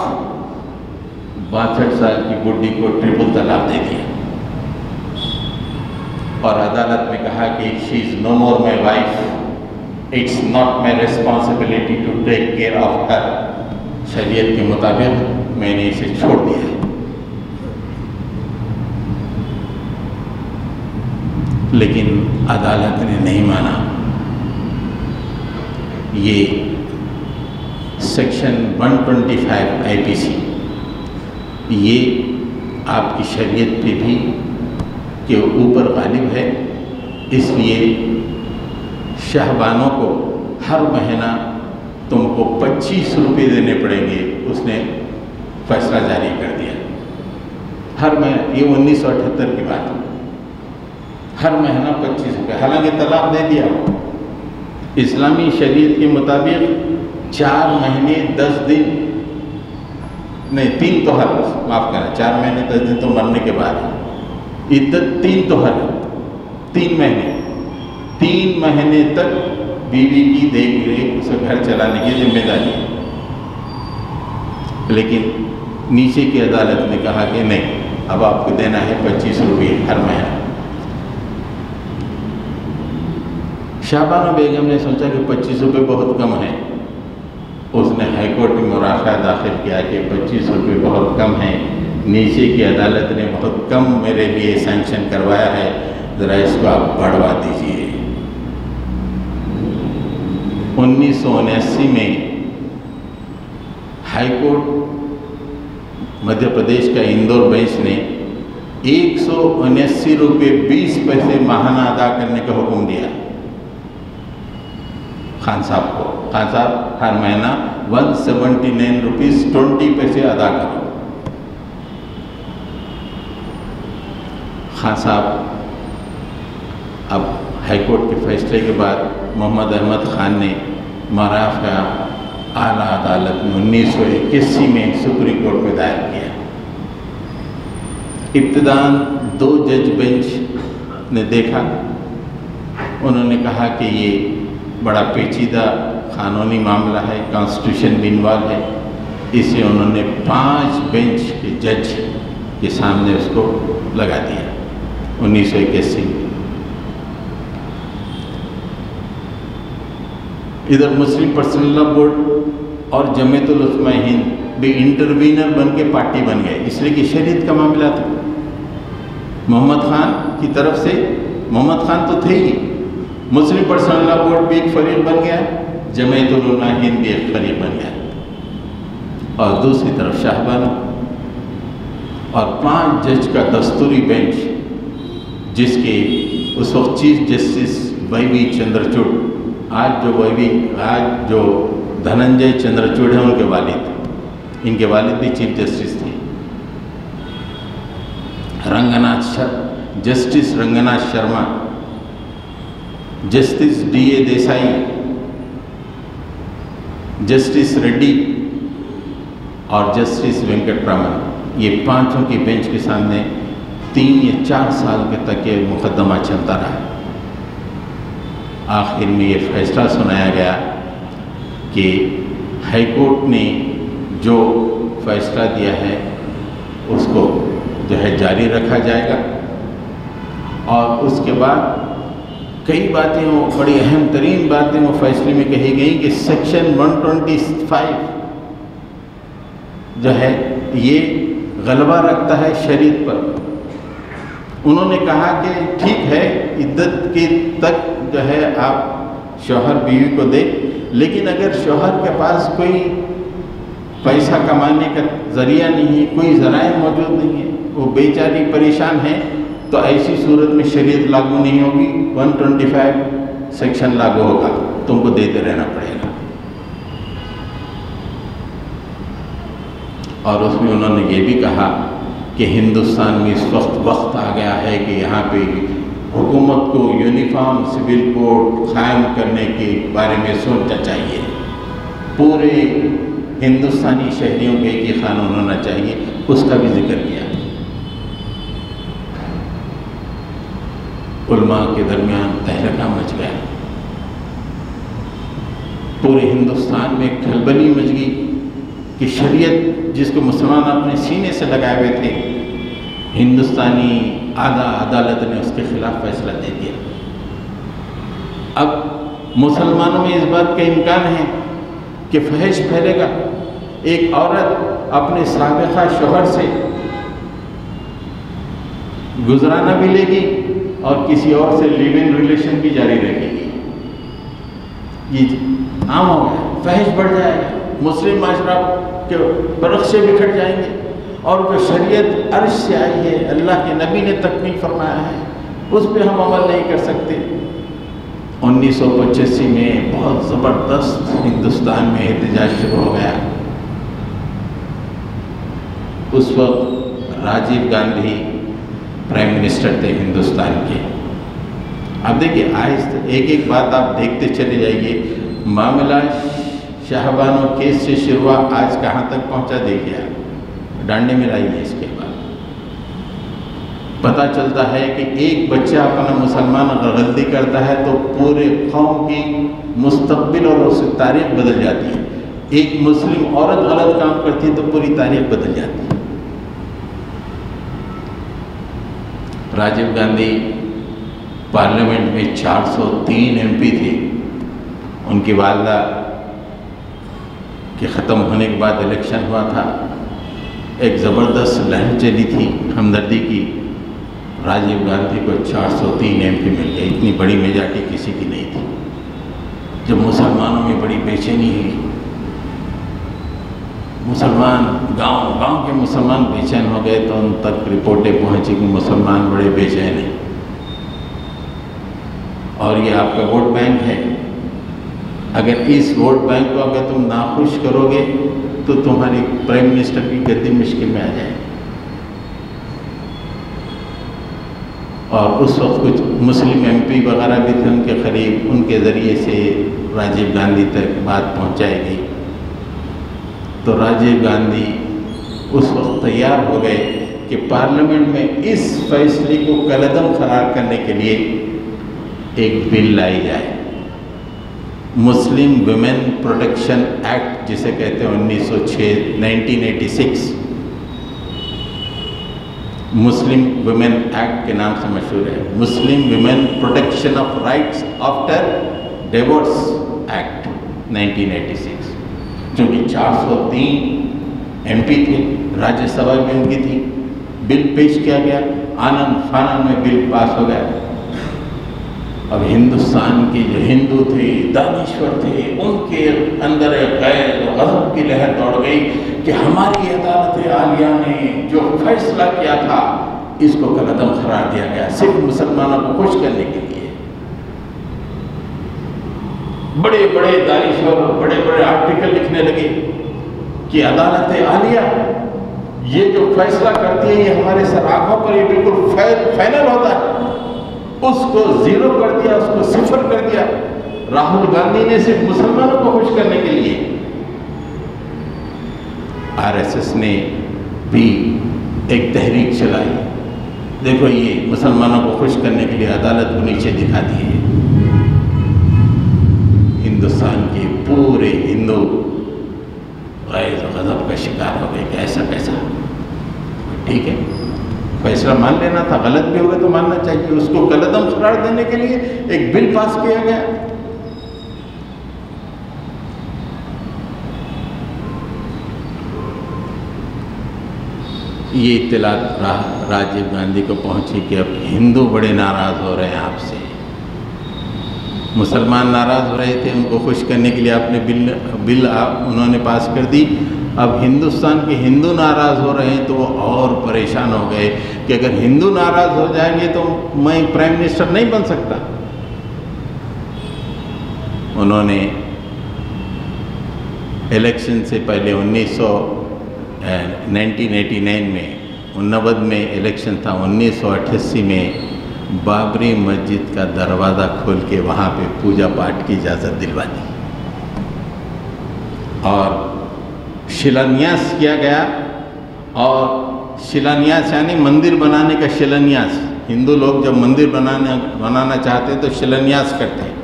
62 سال کی بڈھی کو ٹرپل طلاق دے دیا، اور عدالت میں کہا کہ she is no more my wife, it's not my responsibility to take care of her۔ شریعت کے مطابق میں نے اسے چھوڑ دیا ہے۔ لیکن عدالت نے نہیں مانا۔ یہ سیکشن 125 IPC یہ آپ کی شریعت پہ بھی کے اوپر غالب ہے، اس لیے شاہبانو کو ہر مہینہ تم کو 25 روپے دینے پڑیں گے، اس نے فیصلہ جاری کر دیا۔ ہر مہینہ، یہ 1978 کی بات ہے، ہر مہینہ 25 روپے، حالانکہ طلاق دے دیا۔ اسلامی شریعت کے مطابق 4 مہینے 10 دن نہیں، 3 توہر، معاف کرنا، 4 مہینے 10 دن تو مرنے کے بعد، عدت 3 توہر، 3 مہینے، 3 مہینے تک بیوی کی دیکھ ریکھ، اسے گھر چلانے کی ذمہ داری ہے۔ لیکن نیچے کی عدالت نے کہا کہ نہیں، اب آپ کو دینا ہے 25 روپے ہر مہینہ۔ شاہبانو بیگم نے سوچا کہ 25 روپے بہت کم ہیں، اس نے ہائی کورٹ میں مرافعہ داخل کیا کہ 25 روپے بہت کم ہیں، نیچے کی عدالت نے بہت کم میرے لیے سینکشن کروایا ہے، ذرا اس کو آپ بڑھوا دیجئے۔ 1979 میں ہائی کورٹ مدھیہ پردیش کا اندور بینچ نے 179 روپے 20 پیسے ماہانہ ادا کرنے کا حکم دیا خان صاحب کو۔ خان صاحب ہر مہینہ 179 روپیز 20 پیسے ادا کرو۔ خان صاحب اب ہائی کورٹ کے فیصلے کے بعد محمد احمد خان نے مرافعہ اعلیٰ عدالت میں 1981 میں سپریم کورٹ میں دائر کیا۔ ابتداً 2 جج بینچ نے دیکھا، انہوں نے کہا کہ یہ بڑا پیچیدہ قانونی معاملہ ہے، کانسٹیٹیوشن بھی انوالو ہے، اس لیے انہوں نے 5 بینچ کے جج کے سامنے اس کو لگا دیا 1981 میں۔ ادھر مسلم پرسنل لا بورڈ اور جمعیت العلماء ہند بھی انٹروینر بن کے پارٹی بن گئے، اس لیے کہ شریعت کا معاملہ تھا۔ محمد خان کی طرف سے، محمد خان تو تھے ہی، مسلم پرسنل لا بورڈ بھی ایک فریق بن گیا، جمعیت العلماء ہند بھی ایک فریق بن گیا، اور دوسری طرف شاہ بانو اور 5 جج کا دستوری بینچ، جس کے اس وقت چیف جسٹس وائی وی چندرچوڈ، آج جو دھننجے چندرچوڈ ہیں ان کے والد، ان کے والد بھی چیف جسٹس تھے، justice Ranganath Sharma, justice D A Desai, justice Reddy اور جسٹس وینکٹ رامن، یہ 5 کی بینچ کے سامنے 3 یا 4 سال کے تک یہ مقدمہ چلتا رہا۔ آخر میں یہ فیصلہ سنایا گیا کہ ہائی کورٹ نے جو فیصلہ دیا ہے اس کو جو ہے جاری رکھا جائے گا، اور اس کے بعد کئی باتیں، وہ بڑی اہم ترین باتیں وہ فیصلے میں کہی گئی کہ سیکشن 125 جو ہے یہ غلبہ رکھتا ہے شریعت پر۔ انہوں نے کہا کہ ٹھیک ہے، عدت کے تک جو ہے آپ شوہر بیوی کو دے، لیکن اگر شوہر کے پاس کوئی پیسہ کمانے کا ذریعہ نہیں ہے، کوئی ذرائع موجود نہیں ہے، وہ بیچاری پریشان ہے، تو ایسی صورت میں شریعت لاگو نہیں ہوگی، 125 سیکشن لاگو ہوگا، تم کو دیتے رہنا پڑے گا۔ اور اس میں انہوں نے یہ بھی کہا کہ ہندوستان میں اس وقت آ گیا ہے کہ یہاں پہ حکومت کو یونیفارم سول کوڈ قائم کرنے کے بارے میں سوچنا چاہیے، پورے ہندوستانی شہریوں کے ایک ہی قانون ہونا چاہیے، اس کا بھی ذکر کیا۔ علماء کے درمیان تہلکہ مچ گیا، پورے ہندوستان میں کھلبلی مچ گئی کہ شریعت جس کو مسلمان اپنے سینے سے لگائے ہوئے تھے، ہندوستانی اعلیٰ عدالت نے اس کے خلاف فیصلہ دے دیا۔ اب مسلمانوں میں اس بات کا امکان ہے کہ فحش پھیلے گا، ایک عورت اپنے سابقہ شوہر سے گزرانہ بھی لے گی اور کسی اور سے لیو ان ریلیشن بھی جاری رکھے گی، یہ عام ہو گیا، فحش بڑھ جائے گا، مسلم معاشرہ کے برخشے بکھٹ جائیں گے، اور جو شریعت عرش سے آئی ہے، اللہ کے نبی نے تکمیل فرمایا ہے، اس پہ ہم عمل نہیں کر سکتے۔ 1985 میں بہت زبردست ہندوستان میں احتجاج شروع ہو گیا۔ اس وقت راجیو گاندھی پرائم منسٹر تھے ہندوستان کے۔ اب دیکھیے، آہستہ ایک بات آپ دیکھتے چلے جائیے، معاملہ شاہ بانو کیس سے شروع آج کہاں تک پہنچا، دیکھیے آپ، ڈانڈے میں لائیے۔ اس کے بعد پتہ چلتا ہے کہ ایک بچہ اپنا مسلمان اگر غلطی کرتا ہے تو پورے قوم کی مستقبل اور اس کی تاریخ بدل جاتی ہے، ایک مسلم عورت غلط کام کرتی ہے تو پوری تاریخ بدل جاتی ہے۔ راجیو گاندھی پارلیمنٹ میں 403 MP تھے، ان کی والدہ کے ختم ہونے کے بعد الیکشن ہوا تھا، ایک زبردست لہر چلی تھی ہمدردی کی، راجیو گاندھی کو 403 MP مل گئے، اتنی بڑی میجارٹی کسی کی نہیں تھی۔ جب مسلمانوں میں بڑی بے چینی ہوئی، مسلمان گاؤں کے مسلمان بے چین ہو گئے، تو ان تک رپورٹیں پہنچی کہ مسلمان بڑے بے چین ہیں، اور یہ آپ کا ووٹ بینک ہے، اگر اس ووٹ بینک کو اگر تم ناخوش کرو گے تو تمہاری پرائم منسٹر کی گدی مشکل میں آ جائے۔ اور اس وقت کچھ مسلم ایم پی وغیرہ بھی تھے ان کے قریب، ان کے ذریعے سے راجیو گاندھی تک بات پہنچائی گئی۔ تو راجیو گاندھی اس وقت تیار ہو گئے کہ پارلیمنٹ میں اس فیصلے کو کالعدم قرار کرنے کے لیے ایک بل لائی جائے، مسلم ویمن پروٹیکشن ایکٹ جسے کہتے ہیں 1986 مسلم ویمن ایکٹ کے نام سے مشہور ہے، Muslim women protection of rights after divorce act 1986، چونکہ 403 ایم پی تھے، راجیہ سبھا میں ان کی تھی، بل پیش کیا گیا، آنند فانند میں بل پاس ہو گیا۔ اب ہندوستان کے جو ہندو تھے، دانشور تھے، ان کے اندر غیر و غضب کی لہر دوڑ گئی کہ ہماری عدالت عالیہ نے جو فیصلہ کیا تھا اس کو کالعدم قرار دیا گیا، صرف مسلمانوں کو خوش کرنے کے لیے۔ بڑے بڑے دانشور بڑے بڑے آرٹیکل لکھنے لگے کہ عدالت عالیہ یہ جو فیصلہ کرتی ہے یہ ہمارے سر آنکھوں پر یہ بالکل فائنل ہوتا ہے، اس کو زیرو کر دیا، اس کو صفر کر دیا۔ راہل گاندھی نے صرف مسلمانوں کو خوش کرنے کے لیے، آر ایس ایس نے بھی ایک تحریک چلائی، دیکھو یہ مسلمانوں کو خوش کرنے کے لیے عدالت کو نیچے دکھا دیے۔ ہندوستان کے پورے ہندو غیر و غضب کا شکار ہو گئے کہ ایسا کیسا، ٹھیک ہے فیصلہ مان لینا تھا، غلط بھی ہوگا تو ماننا چاہیے، اس کو کالعدم قرار دینے کے لیے ایک بل پاس کیا گیا۔ یہ اطلاع راجیو گاندھی کو پہنچی کہ اب ہندو بڑے ناراض ہو رہے ہیں آپ سے، مسلمان ناراض ہو رہے تھے، ان کو خوش کرنے کے لیے آپ نے بل انہوں نے پاس کر دی، اب ہندوستان کے ہندو ناراض ہو رہے ہیں تو وہ اور پریشان ہو گئے کہ اگر ہندو ناراض ہو جائیں گے تو میں پرائم منسٹر نہیں بن سکتا۔ انہوں نے الیکشن سے پہلے 1989 میں 89 میں الیکشن تھا، 1988 میں بابری مسجد کا دروازہ کھول کے وہاں پہ پوجا پاٹ کی اجازت دلوا دی اور شلانیاس کیا گیا، اور شلانیاس یعنی مندر بنانے کا شلانیاس، ہندو لوگ جب مندر بنانا چاہتے ہیں تو شلانیاس کرتے ہیں،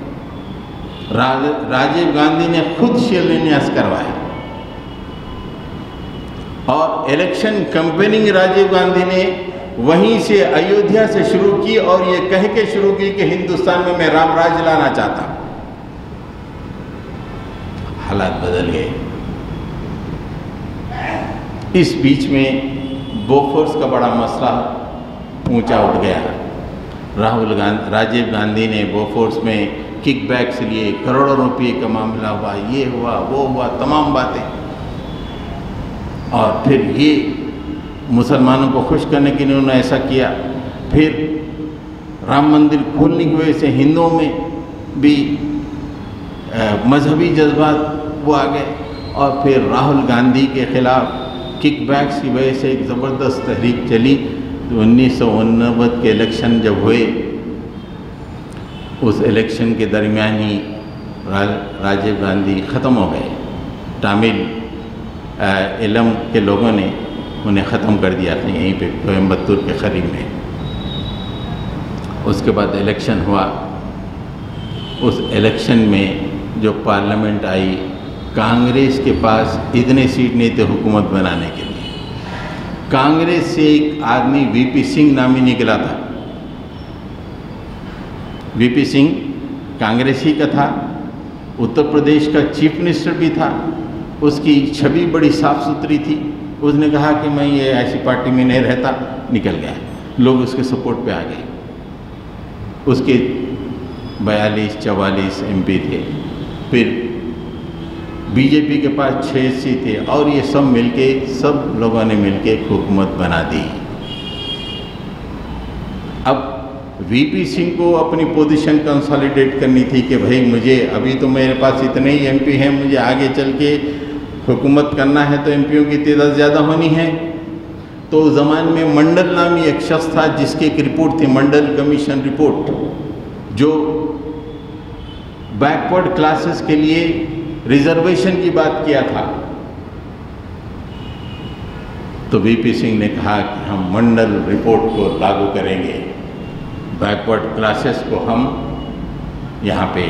راجیو گاندھی نے خود شلانیاس کروایا، اور الیکشن کمپیننگ راجیو گاندھی نے وہیں سے ایودھیا سے شروع کی اور یہ کہہ کے شروع کی کہ ہندوستان میں رام راج لانا چاہتا ہوں۔ حالات بدل گئے، اس بیچ میں بوفورس کا بڑا مسئلہ اونچا اٹھ گیا، راجیو گاندھی نے بوفورس میں کک بیکس لیے، کروڑوں روپے کا معاملہ ہوا، یہ ہوا وہ ہوا، تمام باتیں، اور پھر یہ مسلمانوں کو خوش کرنے کے لیے انہوں نے ایسا کیا۔ پھر رام مندر کھولنے کی وجہ سے ہندوؤں میں بھی مذہبی جذبات وہ آ گئے، اور پھر راہل گاندھی کے خلاف کک بیکس کی وجہ سے ایک زبردست تحریک چلی۔ 1989 کے الیکشن جب ہوئے، اس الیکشن کے درمیان ہی راجیو گاندھی ختم ہو گئے، تامل علم کے لوگوں نے انہیں ختم کر دیا تھا یہیں پہ کوئمبتور کے قریب میں۔ اس کے بعد الیکشن ہوا، اس الیکشن میں جو پارلیمنٹ آئی، کانگریس کے پاس اتنے سیٹ نہیں تھے حکومت بنانے کے لیے، کانگریس سے ایک آدمی وی پی سنگھ نامی نکلا تھا، وی پی سنگھ کانگریس ہی کا تھا، اتر پردیش کا چیف منسٹر بھی تھا، اس کی چھبی بڑی صاف ستھری تھی، اس نے کہا کہ میں یہ ایسی پارٹی میں نہیں رہتا، نکل گیا، لوگ اس کے سپورٹ پہ آ گئے، اس کے 42-44 ایم پی تھے، پھر بی جے پی کے پاس 86 تھے، اور یہ سب مل کے سب لوگوں نے مل کے حکومت بنا دی۔ اب وی پی سنگھ کو اپنی پوزیشن کنسالیڈیٹ کرنی تھی کہ بھائی مجھے ابھی تو میرے پاس اتنے ہی ایم پی ہیں، مجھے آگے چل کے حکومت کرنا ہے تو ایم پیوں کی تعداد زیادہ ہونی ہے، تو اس زمانے میں منڈل نامی ایک شخص تھا جس کی ایک رپورٹ تھی، منڈل کمیشن رپورٹ، جو بیکورڈ کلاسز کے لیے ریزرویشن کی بات کیا تھا۔ تو وی پی سنگھ نے کہا کہ ہم منڈل رپورٹ کو لاگو کریں گے، بیکورڈ کلاسز کو ہم یہاں پہ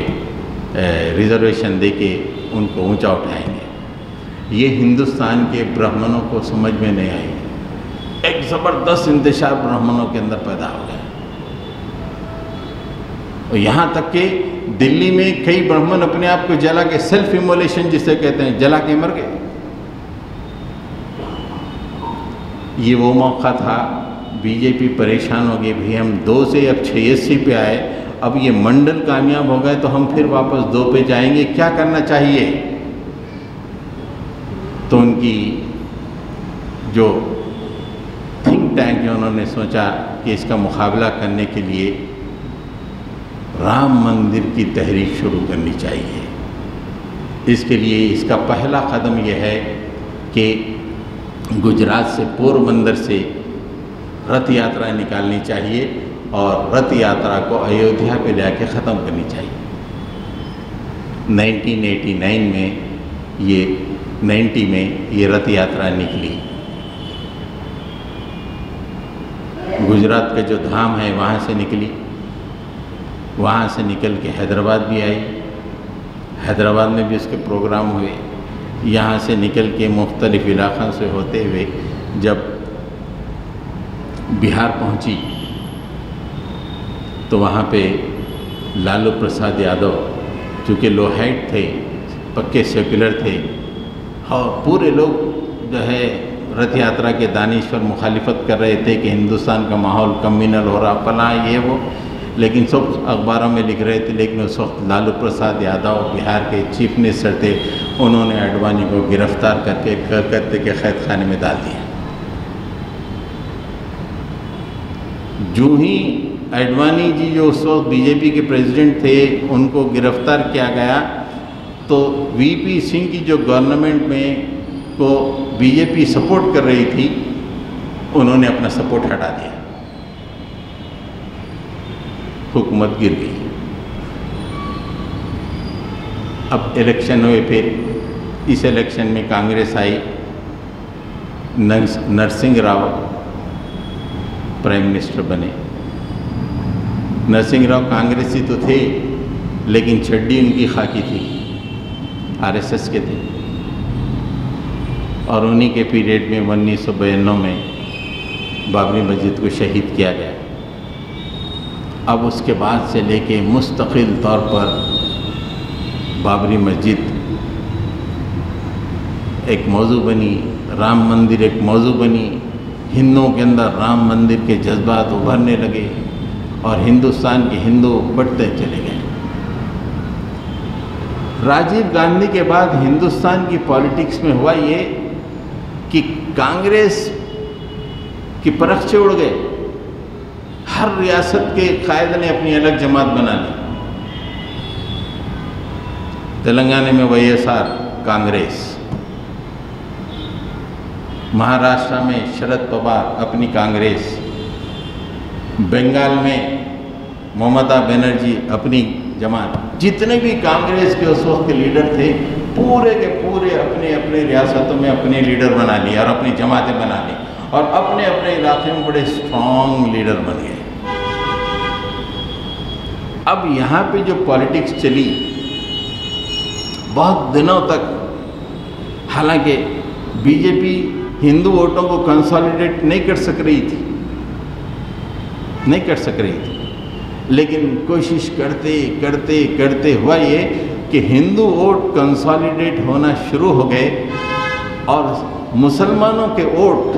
ریزرویشن دے کے ان کو اونچا اٹھائیں گے۔ یہ ہندوستان کے برہمنوں کو سمجھ میں نہیں آئی، ایک زبردست انتشار برہمنوں کے اندر پیدا ہو گیا، اور یہاں تک کہ دلی میں کئی برہمن اپنے آپ کو جلا کے، سیلف ایمولیشن جسے کہتے ہیں، جلا کے مر گئے۔ یہ وہ موقع تھا، بی جے پی پریشان ہو گئی، بھی ہم 2 سے اب 86 پہ آئے، اب یہ منڈل کامیاب ہو گئے تو ہم پھر واپس 2 پہ جائیں گے، کیا کرنا چاہیے؟ تو ان کی جو تھنک ٹینک ہے، انہوں نے سوچا کہ اس کا مقابلہ کرنے کے لیے رام مندر کی تحریک شروع کرنی چاہیے۔ اس کے لیے اس کا پہلا قدم یہ ہے کہ گجرات سے پوربندر سے رتھ یاترا نکالنی چاہیے اور رتھ یاترا کو ایودھیا پہ لے کے ختم کرنی چاہیے۔ 1989 میں یہ 90 میں یہ رتھ یاترا نکلی، گجرات کا جو دھام ہے وہاں سے نکلی، وہاں سے نکل کے حیدرآباد بھی آئی، حیدرآباد میں بھی اس کے پروگرام ہوئے، یہاں سے نکل کے مختلف علاقوں سے ہوتے ہوئے جب بہار پہنچی تو وہاں پہ لالو پرساد یادو، چونکہ لوہائٹ تھے، پکے سیکولر تھے، اور پورے لوگ جو ہے رتھ یاترا کے دانشور مخالفت کر رہے تھے کہ ہندوستان کا ماحول کمیونل ہو رہا، فلاں یہ وہ، لیکن سب اخباروں میں لکھ رہے تھے۔ لیکن اس وقت لالو پرساد یادو بہار کے چیف منسٹر تھے، انہوں نے اڈوانی کو گرفتار کر کے کلکتے کے قید خانے میں ڈال دیا۔ جو ہی اڈوانی جی جو اس وقت بی جے پی کے پریزیڈنٹ تھے، ان کو گرفتار کیا گیا، تو وی پی سنگھ کی جو گورنمنٹ میں کو بی جے پی سپورٹ کر رہی تھی، انہوں نے اپنا سپورٹ ہٹا دیا، حکومت گر گئی۔ اب الیکشن ہوئے، پھر اس الیکشن میں کانگریس آئی، نرسنگ راؤ پرائم منسٹر بنے۔ نرسنگ راؤ کانگریسی تو تھے، لیکن چھڈی ان کی خاکی تھی، آر ایس ایس کے تھے، اور انہی کے پیریڈ میں 1992 میں بابری مسجد کو شہید کیا گیا۔ اب اس کے بعد سے لے کے مستقل طور پر بابری مسجد ایک موضوع بنی، رام مندر ایک موضوع بنی، ہندوؤں کے اندر رام مندر کے جذبات ابھرنے لگے، اور ہندوستان کے ہندو بڑھتے چلے گئے۔ راجیو گاندھی کے بعد ہندوستان کی پالیٹکس میں ہوا یہ کہ کانگریس کی پرخچے اڑ گئے، ہر ریاست کے قائد نے اپنی الگ جماعت بنا لی۔ تلنگانہ میں Y S R Congress, Maharashtra میں شرد پوار اپنی کانگریس، بنگال میں ممتا بنرجی اپنی جماعت، جتنے بھی کانگریس کے اس وقت کے لیڈر تھے، پورے کے پورے اپنے اپنے ریاستوں میں اپنے لیڈر بنا لیے اور اپنی جماعتیں بنا لی، اور اپنے اپنے علاقے میں بڑے اسٹرانگ لیڈر بن گئے۔ اب یہاں پہ جو پالیٹکس چلی بہت دنوں تک، حالانکہ بی جے پی ہندو ووٹوں کو کنسالیڈیٹ نہیں کر سک رہی تھی، لیکن کوشش کرتے کرتے کرتے ہوا یہ کہ ہندو ووٹ کنسالیڈیٹ ہونا شروع ہو گئے، اور مسلمانوں کے ووٹ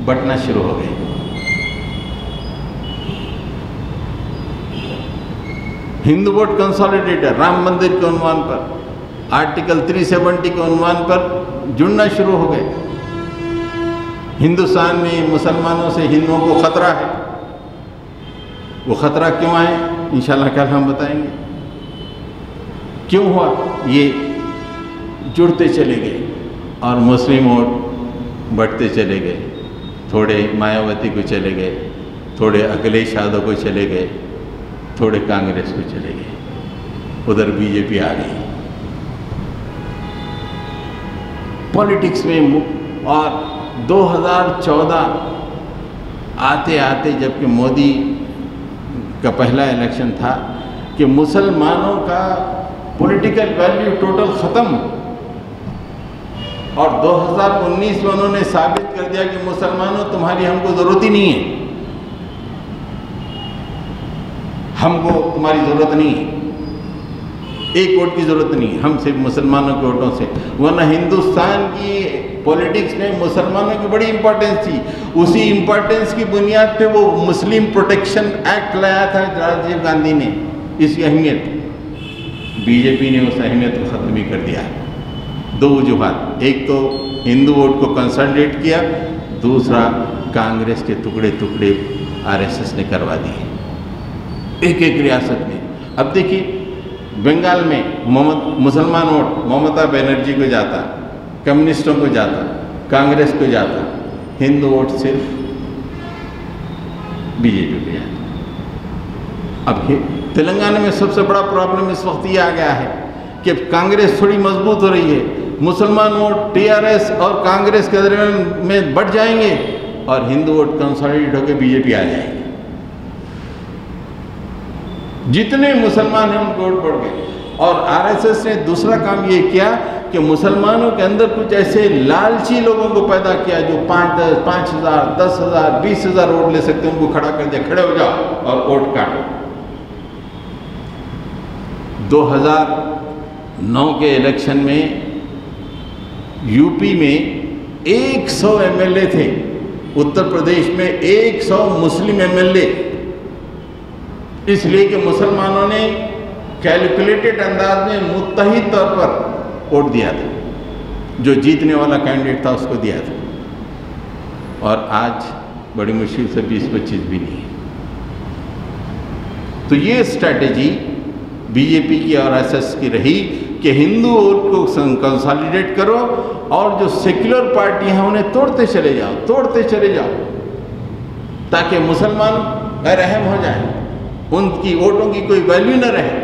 بٹنا شروع ہو گئے۔ ہندو ووٹ کنسالیڈیٹ ہے، رام مندر کے عنوان پر، آرٹیکل 370 کے عنوان پر جڑنا شروع ہو گئے۔ ہندوستان میں مسلمانوں سے ہندوؤں کو خطرہ ہے، وہ خطرہ کیوں آئے انشاءاللہ کل ہم بتائیں گے کیوں ہوا۔ یہ جڑتے چلے گئے اور مسلم ووٹ بڑھتے چلے گئے، تھوڑے مایاوتی کو چلے گئے، تھوڑے اکھلیش یادو کو چلے گئے، تھوڑے کانگریس کو چلے گئے، ادھر بی جے پی آ گئی پولیٹکس میں۔ اور 2014 آتے آتے جب کہ مودی کا پہلا الیکشن تھا کہ مسلمانوں کا پولیٹیکل ویلیو ٹوٹل ختم، اور 2019 میں انہوں نے ثابت کر دیا کہ مسلمانوں تمہاری ہم کو ضرورت ہی نہیں ہے، ہم کو تمہاری ضرورت نہیں ہے، ایک ووٹ کی ضرورت نہیں، ہم صرف مسلمانوں کے ووٹوں سے۔ ورنہ ہندوستان کی پولیٹکس میں مسلمانوں کی بڑی امپورٹنس تھی، اسی امپورٹنس کی بنیاد پہ وہ مسلم پروٹیکشن ایکٹ لایا تھا راجیو گاندھی نے۔ اس کی اہمیت، بی جے پی نے اس اہمیت کو ختم ہی کر دیا۔ دو وجوہات، ایک تو ہندو ووٹ کو کنسالیڈیٹ کیا، دوسرا کانگریس کے ٹکڑے ٹکڑے آر ایس ایس نے کروا دیے ایک ایک ریاست میں۔ اب دیکھیے بنگال میں مسلمان ووٹ ممتا بنرجی کو جاتا، کمیونسٹوں کو جاتا، کانگریس کو جاتا، ہندو ووٹ صرف بی جے پی کو جاتا۔ اب تلنگانہ میں سب سے بڑا پرابلم اس وقت یہ آ گیا ہے کہ کانگریس تھوڑی مضبوط ہو رہی ہے، مسلمان ووٹ ٹی آر ایس اور کانگریس کے درمیان میں بڑھ جائیں گے اور ہندو ووٹ کنسالیڈیٹ ہو کے بی جے پی آ جائیں گے۔ جتنے مسلمان ہیں ان کو ووٹ بڑھ گئے۔ اور آر ایس ایس نے دوسرا کام یہ کیا کہ مسلمانوں کے اندر کچھ ایسے لالچی لوگوں کو پیدا کیا جو 5,000 10,000 20,000 ووٹ لے سکتے ہیں، ان کو کھڑا کر دیا، کھڑے ہو جاؤ اور ووٹ کاٹو۔ 2009 کے الیکشن میں یو پی میں 100 ایم ایل اے تھے، اتر پردیش میں 100 مسلم ایم ایل اے، اس لیے کہ مسلمانوں نے کیلکولیٹڈ انداز میں متحد طور پر ووٹ دیا تھا، جو جیتنے والا کینڈیڈیٹ تھا اس کو دیا تھا۔ اور آج بڑی مشکل سے 20-25 بھی نہیں ہے۔ تو یہ اسٹریٹجی بی جے پی کی اور ایس ایس کی رہی کہ ہندو ووٹ کو کنسالیڈیٹ کرو اور جو سیکولر پارٹی ہیں انہیں توڑتے چلے جاؤ تاکہ مسلمان غیر اہم ہو جائیں، ان کی ووٹوں کی کوئی ویلیو نہ رہے۔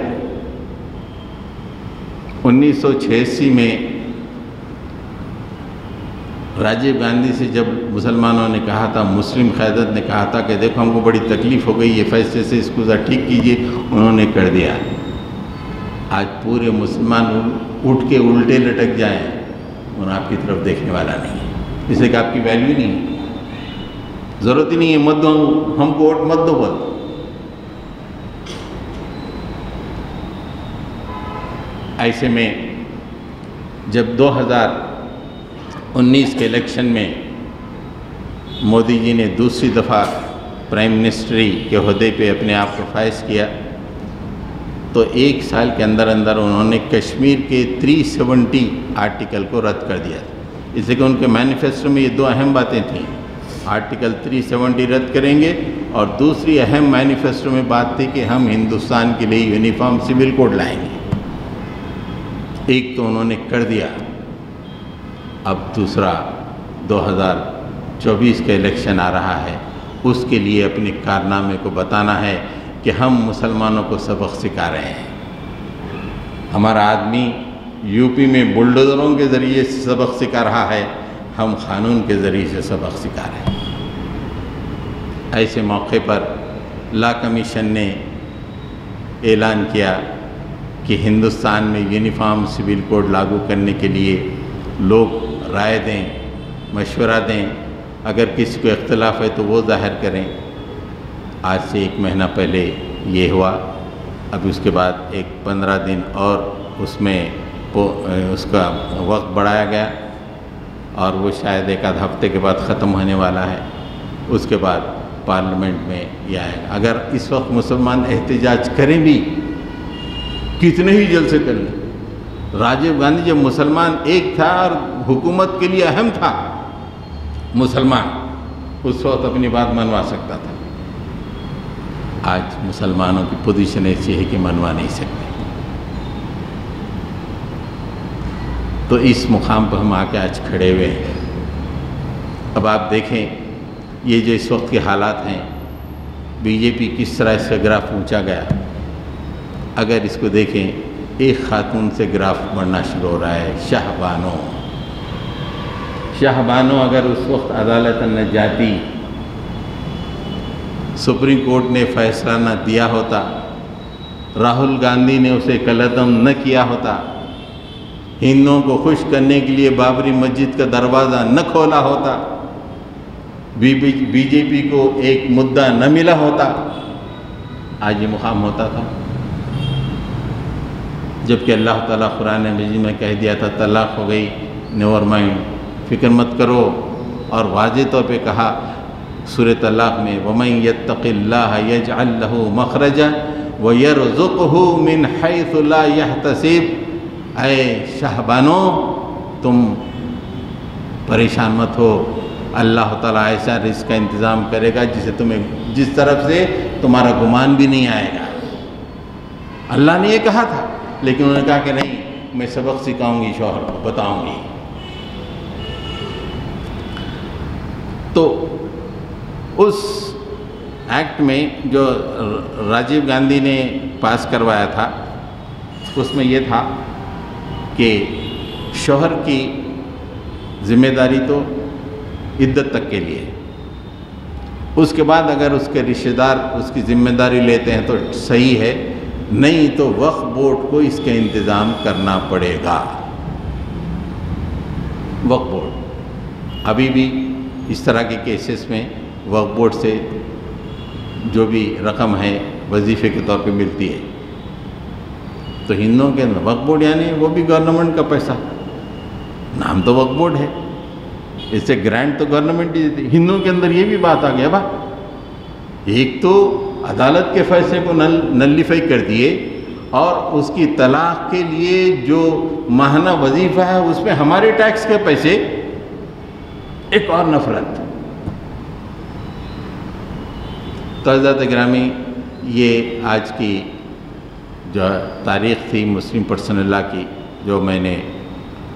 1986 میں راجیو گاندھی سے جب مسلمانوں نے کہا تھا، مسلم قیادت نے کہا تھا کہ دیکھو ہم کو بڑی تکلیف ہو گئی، یہ فیصلے سے اس کو ذرا ٹھیک کیجئے، انہوں نے کر دیا۔ آج پورے مسلمان اٹھ کے الٹے لٹک جائیں اور آپ کی طرف دیکھنے والا نہیں ہے، اس لیے کہ آپ کی ویلیو نہیں ہے، ضرورت ہی نہیں ہے، مت دو ہم کو ووٹ، مت دو بول۔ ایسے میں جب 2019 کے الیکشن میں مودی جی نے دوسری دفعہ پرائم منسٹری کے عہدے پہ اپنے آپ کو فائز کیا تو 1 سال کے اندر انہوں نے کشمیر کے 370 آرٹیکل کو رد کر دیا تھا، اس لیے کہ ان کے مینیفیسٹو میں یہ 2 اہم باتیں تھیں، آرٹیکل 370 رد کریں گے اور دوسری اہم مینیفیسٹو میں بات تھی کہ ہم ہندوستان کے لیے یونیفارم سول کوڈ لائیں گے۔ ایک تو انہوں نے کر دیا، اب دوسرا 2024 کا الیکشن آ رہا ہے، اس کے لیے اپنے کارنامے کو بتانا ہے کہ ہم مسلمانوں کو سبق سکھا رہے ہیں۔ ہمارا آدمی یو پی میں بلڈوزروں کے ذریعے سے سبق سکھا رہا ہے، ہم قانون کے ذریعے سے سبق سکھا رہے ہیں۔ ایسے موقع پر لا کمیشن نے اعلان کیا کہ ہندوستان میں یونیفارم سول کوڈ لاگو کرنے کے لیے لوگ رائے دیں، مشورہ دیں، اگر کسی کو اختلاف ہے تو وہ ظاہر کریں۔ آج سے 1 مہینہ پہلے یہ ہوا، اب اس کے بعد 15 دن اور اس میں اس کا وقت بڑھایا گیا اور وہ شاید 1 ہفتے کے بعد ختم ہونے والا ہے، اس کے بعد پارلیمنٹ میں یہ آئے گا۔ اگر اس وقت مسلمان احتجاج کریں بھی، کتنے ہی جلسے کر لیں، راجیو گاندھی جب مسلمان ایک تھا اور حکومت کے لیے اہم تھا مسلمان، اس وقت اپنی بات منوا سکتا تھا۔ آج مسلمانوں کی پوزیشن ایسی ہے کہ منوا نہیں سکتے۔ تو اس مقام پر ہم آ کے آج کھڑے ہوئے ہیں۔ اب آپ دیکھیں یہ جو اس وقت کے حالات ہیں، بی جے پی کس طرح اس کا گراف اونچا گیا، اگر اس کو دیکھیں ایک خاتون سے گراف بڑھنا شروع ہو رہا ہے، شاہ بانو اگر اس وقت عدالت نہ جاتی، سپریم کورٹ نے فیصلہ نہ دیا ہوتا، راہل گاندھی نے اسے قلعدم نہ کیا ہوتا، ہندوؤں کو خوش کرنے کے لیے بابری مسجد کا دروازہ نہ کھولا ہوتا، بی جے پی کو ایک مدعا نہ ملا ہوتا، آج یہ مقام ہوتا تھا؟ جبکہ اللہ تعالیٰ قرآن مجید میں کہہ دیا تھا طلاق ہو گئی، نیور مائنڈ، فکر مت کرو، اور واضح طور پہ کہا سورہ طلاق میں وَمَن يَتَّقِ اللَّهَ يَجْعَلْ لَهُ مَخْرَجًا وَيَرْزُقْهُ مِنْ حَيْثُ لَا يَحْتَسِبُ۔ اے شاہبانو تم پریشان مت ہو، اللہ تعالیٰ ایسا رزق کا انتظام کرے گا جس طرف سے تمہارا گمان بھی نہیں آئے گا۔ اللہ نے یہ کہا تھا، لیکن انہوں نے کہا کہ نہیں، میں سبق سکھاؤں گی، شوہر کو بتاؤں گی۔ تو اس ایکٹ میں جو راجیو گاندھی نے پاس کروایا تھا، اس میں یہ تھا کہ شوہر کی ذمہ داری تو عدت تک کے لیے، اس کے بعد اگر اس کے رشتہ دار اس کی ذمہ داری لیتے ہیں تو صحیح ہے، نہیں تو وقف بورڈ کو اس کا انتظام کرنا پڑے گا۔ وقف بورڈ ابھی بھی اس طرح کے کیسز میں وقف بورڈ سے جو بھی رقم ہے وظیفے کے طور پہ ملتی ہے، تو ہندوؤں کے اندر وقف بورڈ یعنی وہ بھی گورنمنٹ کا پیسہ، نام تو وقف بورڈ ہے، اس سے گرانٹ تو گورنمنٹ ہی دیتی۔ ہندوؤں کے اندر یہ بھی بات آ گیا، ایک تو عدالت کے فیصلے کو نلیفائی کر دیے، اور اس کی طلاق کے لیے جو ماہانہ وظیفہ ہے اس میں ہمارے ٹیکس کے پیسے، ایک اور نفرت۔ تو حضرات گرامی، یہ آج کی جو تاریخ تھی مسلم پرسنل لا کی، جو میں نے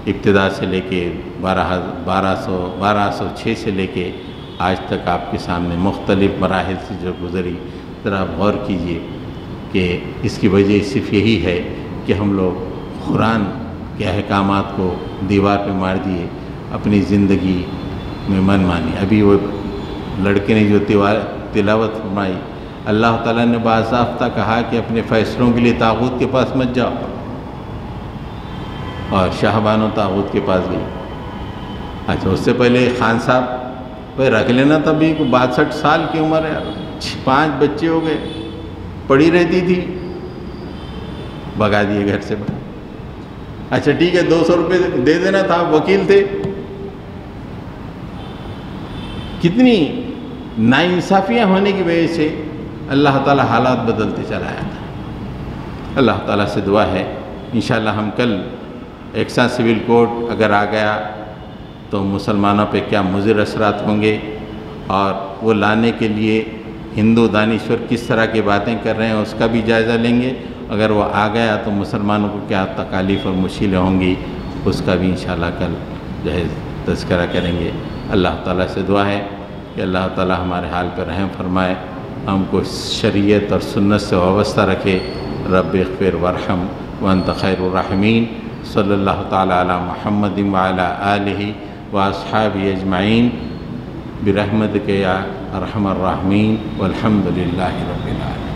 ابتدا سے لے کے 1206 سے لے کے آج تک آپ کے سامنے مختلف مراحل سے جو گزری، ذرا غور کیجئے کہ اس کی وجہ صرف یہی ہے کہ ہم لوگ قرآن کے احکامات کو دیوار پہ مار دیے، اپنی زندگی میں من مانی۔ ابھی وہ لڑکے نے جو تلاوت فرمائی، اللہ تعالیٰ نے باضابطہ کہا کہ اپنے فیصلوں کے لیے طاغوت کے پاس مت جاؤ، اور شاہ بانو طاغوت کے پاس گئی۔ اچھا، اس سے پہلے خان صاحب بھائی رکھ لینا، تبھی 62 سال کی عمر ہے، 5 بچے ہو گئے، پڑی رہتی تھی، بھگا دیے گھر سے باہر۔ اچھا ٹھیک ہے، 200 روپے دے دینا تھا، وکیل تھے۔ کتنی ناانصافیاں ہونے کی وجہ سے اللہ تعالیٰ حالات بدلتے چلا جاتا ہے۔ اللہ تعالیٰ سے دعا ہے انشاءاللہ ہم کل ایکساں سول کوڈ اگر آ گیا تو مسلمانوں پہ کیا مضر اثرات ہوں گے، اور وہ لانے کے لیے ہندو دانشور کس طرح کی باتیں کر رہے ہیں اس کا بھی جائزہ لیں گے۔ اگر وہ آ گیا تو مسلمانوں کو کیا تکالیف اور مشکلیں ہوں گی، اس کا بھی انشاءاللہ کل جو ہے تذکرہ کریں گے۔ اللہ تعالیٰ سے دعا ہے کہ اللہ تعالیٰ ہمارے حال پر رحم فرمائے، ہم کو شریعت اور سنت سے وابستہ رکھے۔ رب اغفر ورحم وانت خیر الراحمین۔ صلی اللہ تعالیٰ علی محمد وعلی آلہ واصحابہ اجمعین برحمتک یا ارحم الراحمین والحمد للہ رب العالمین۔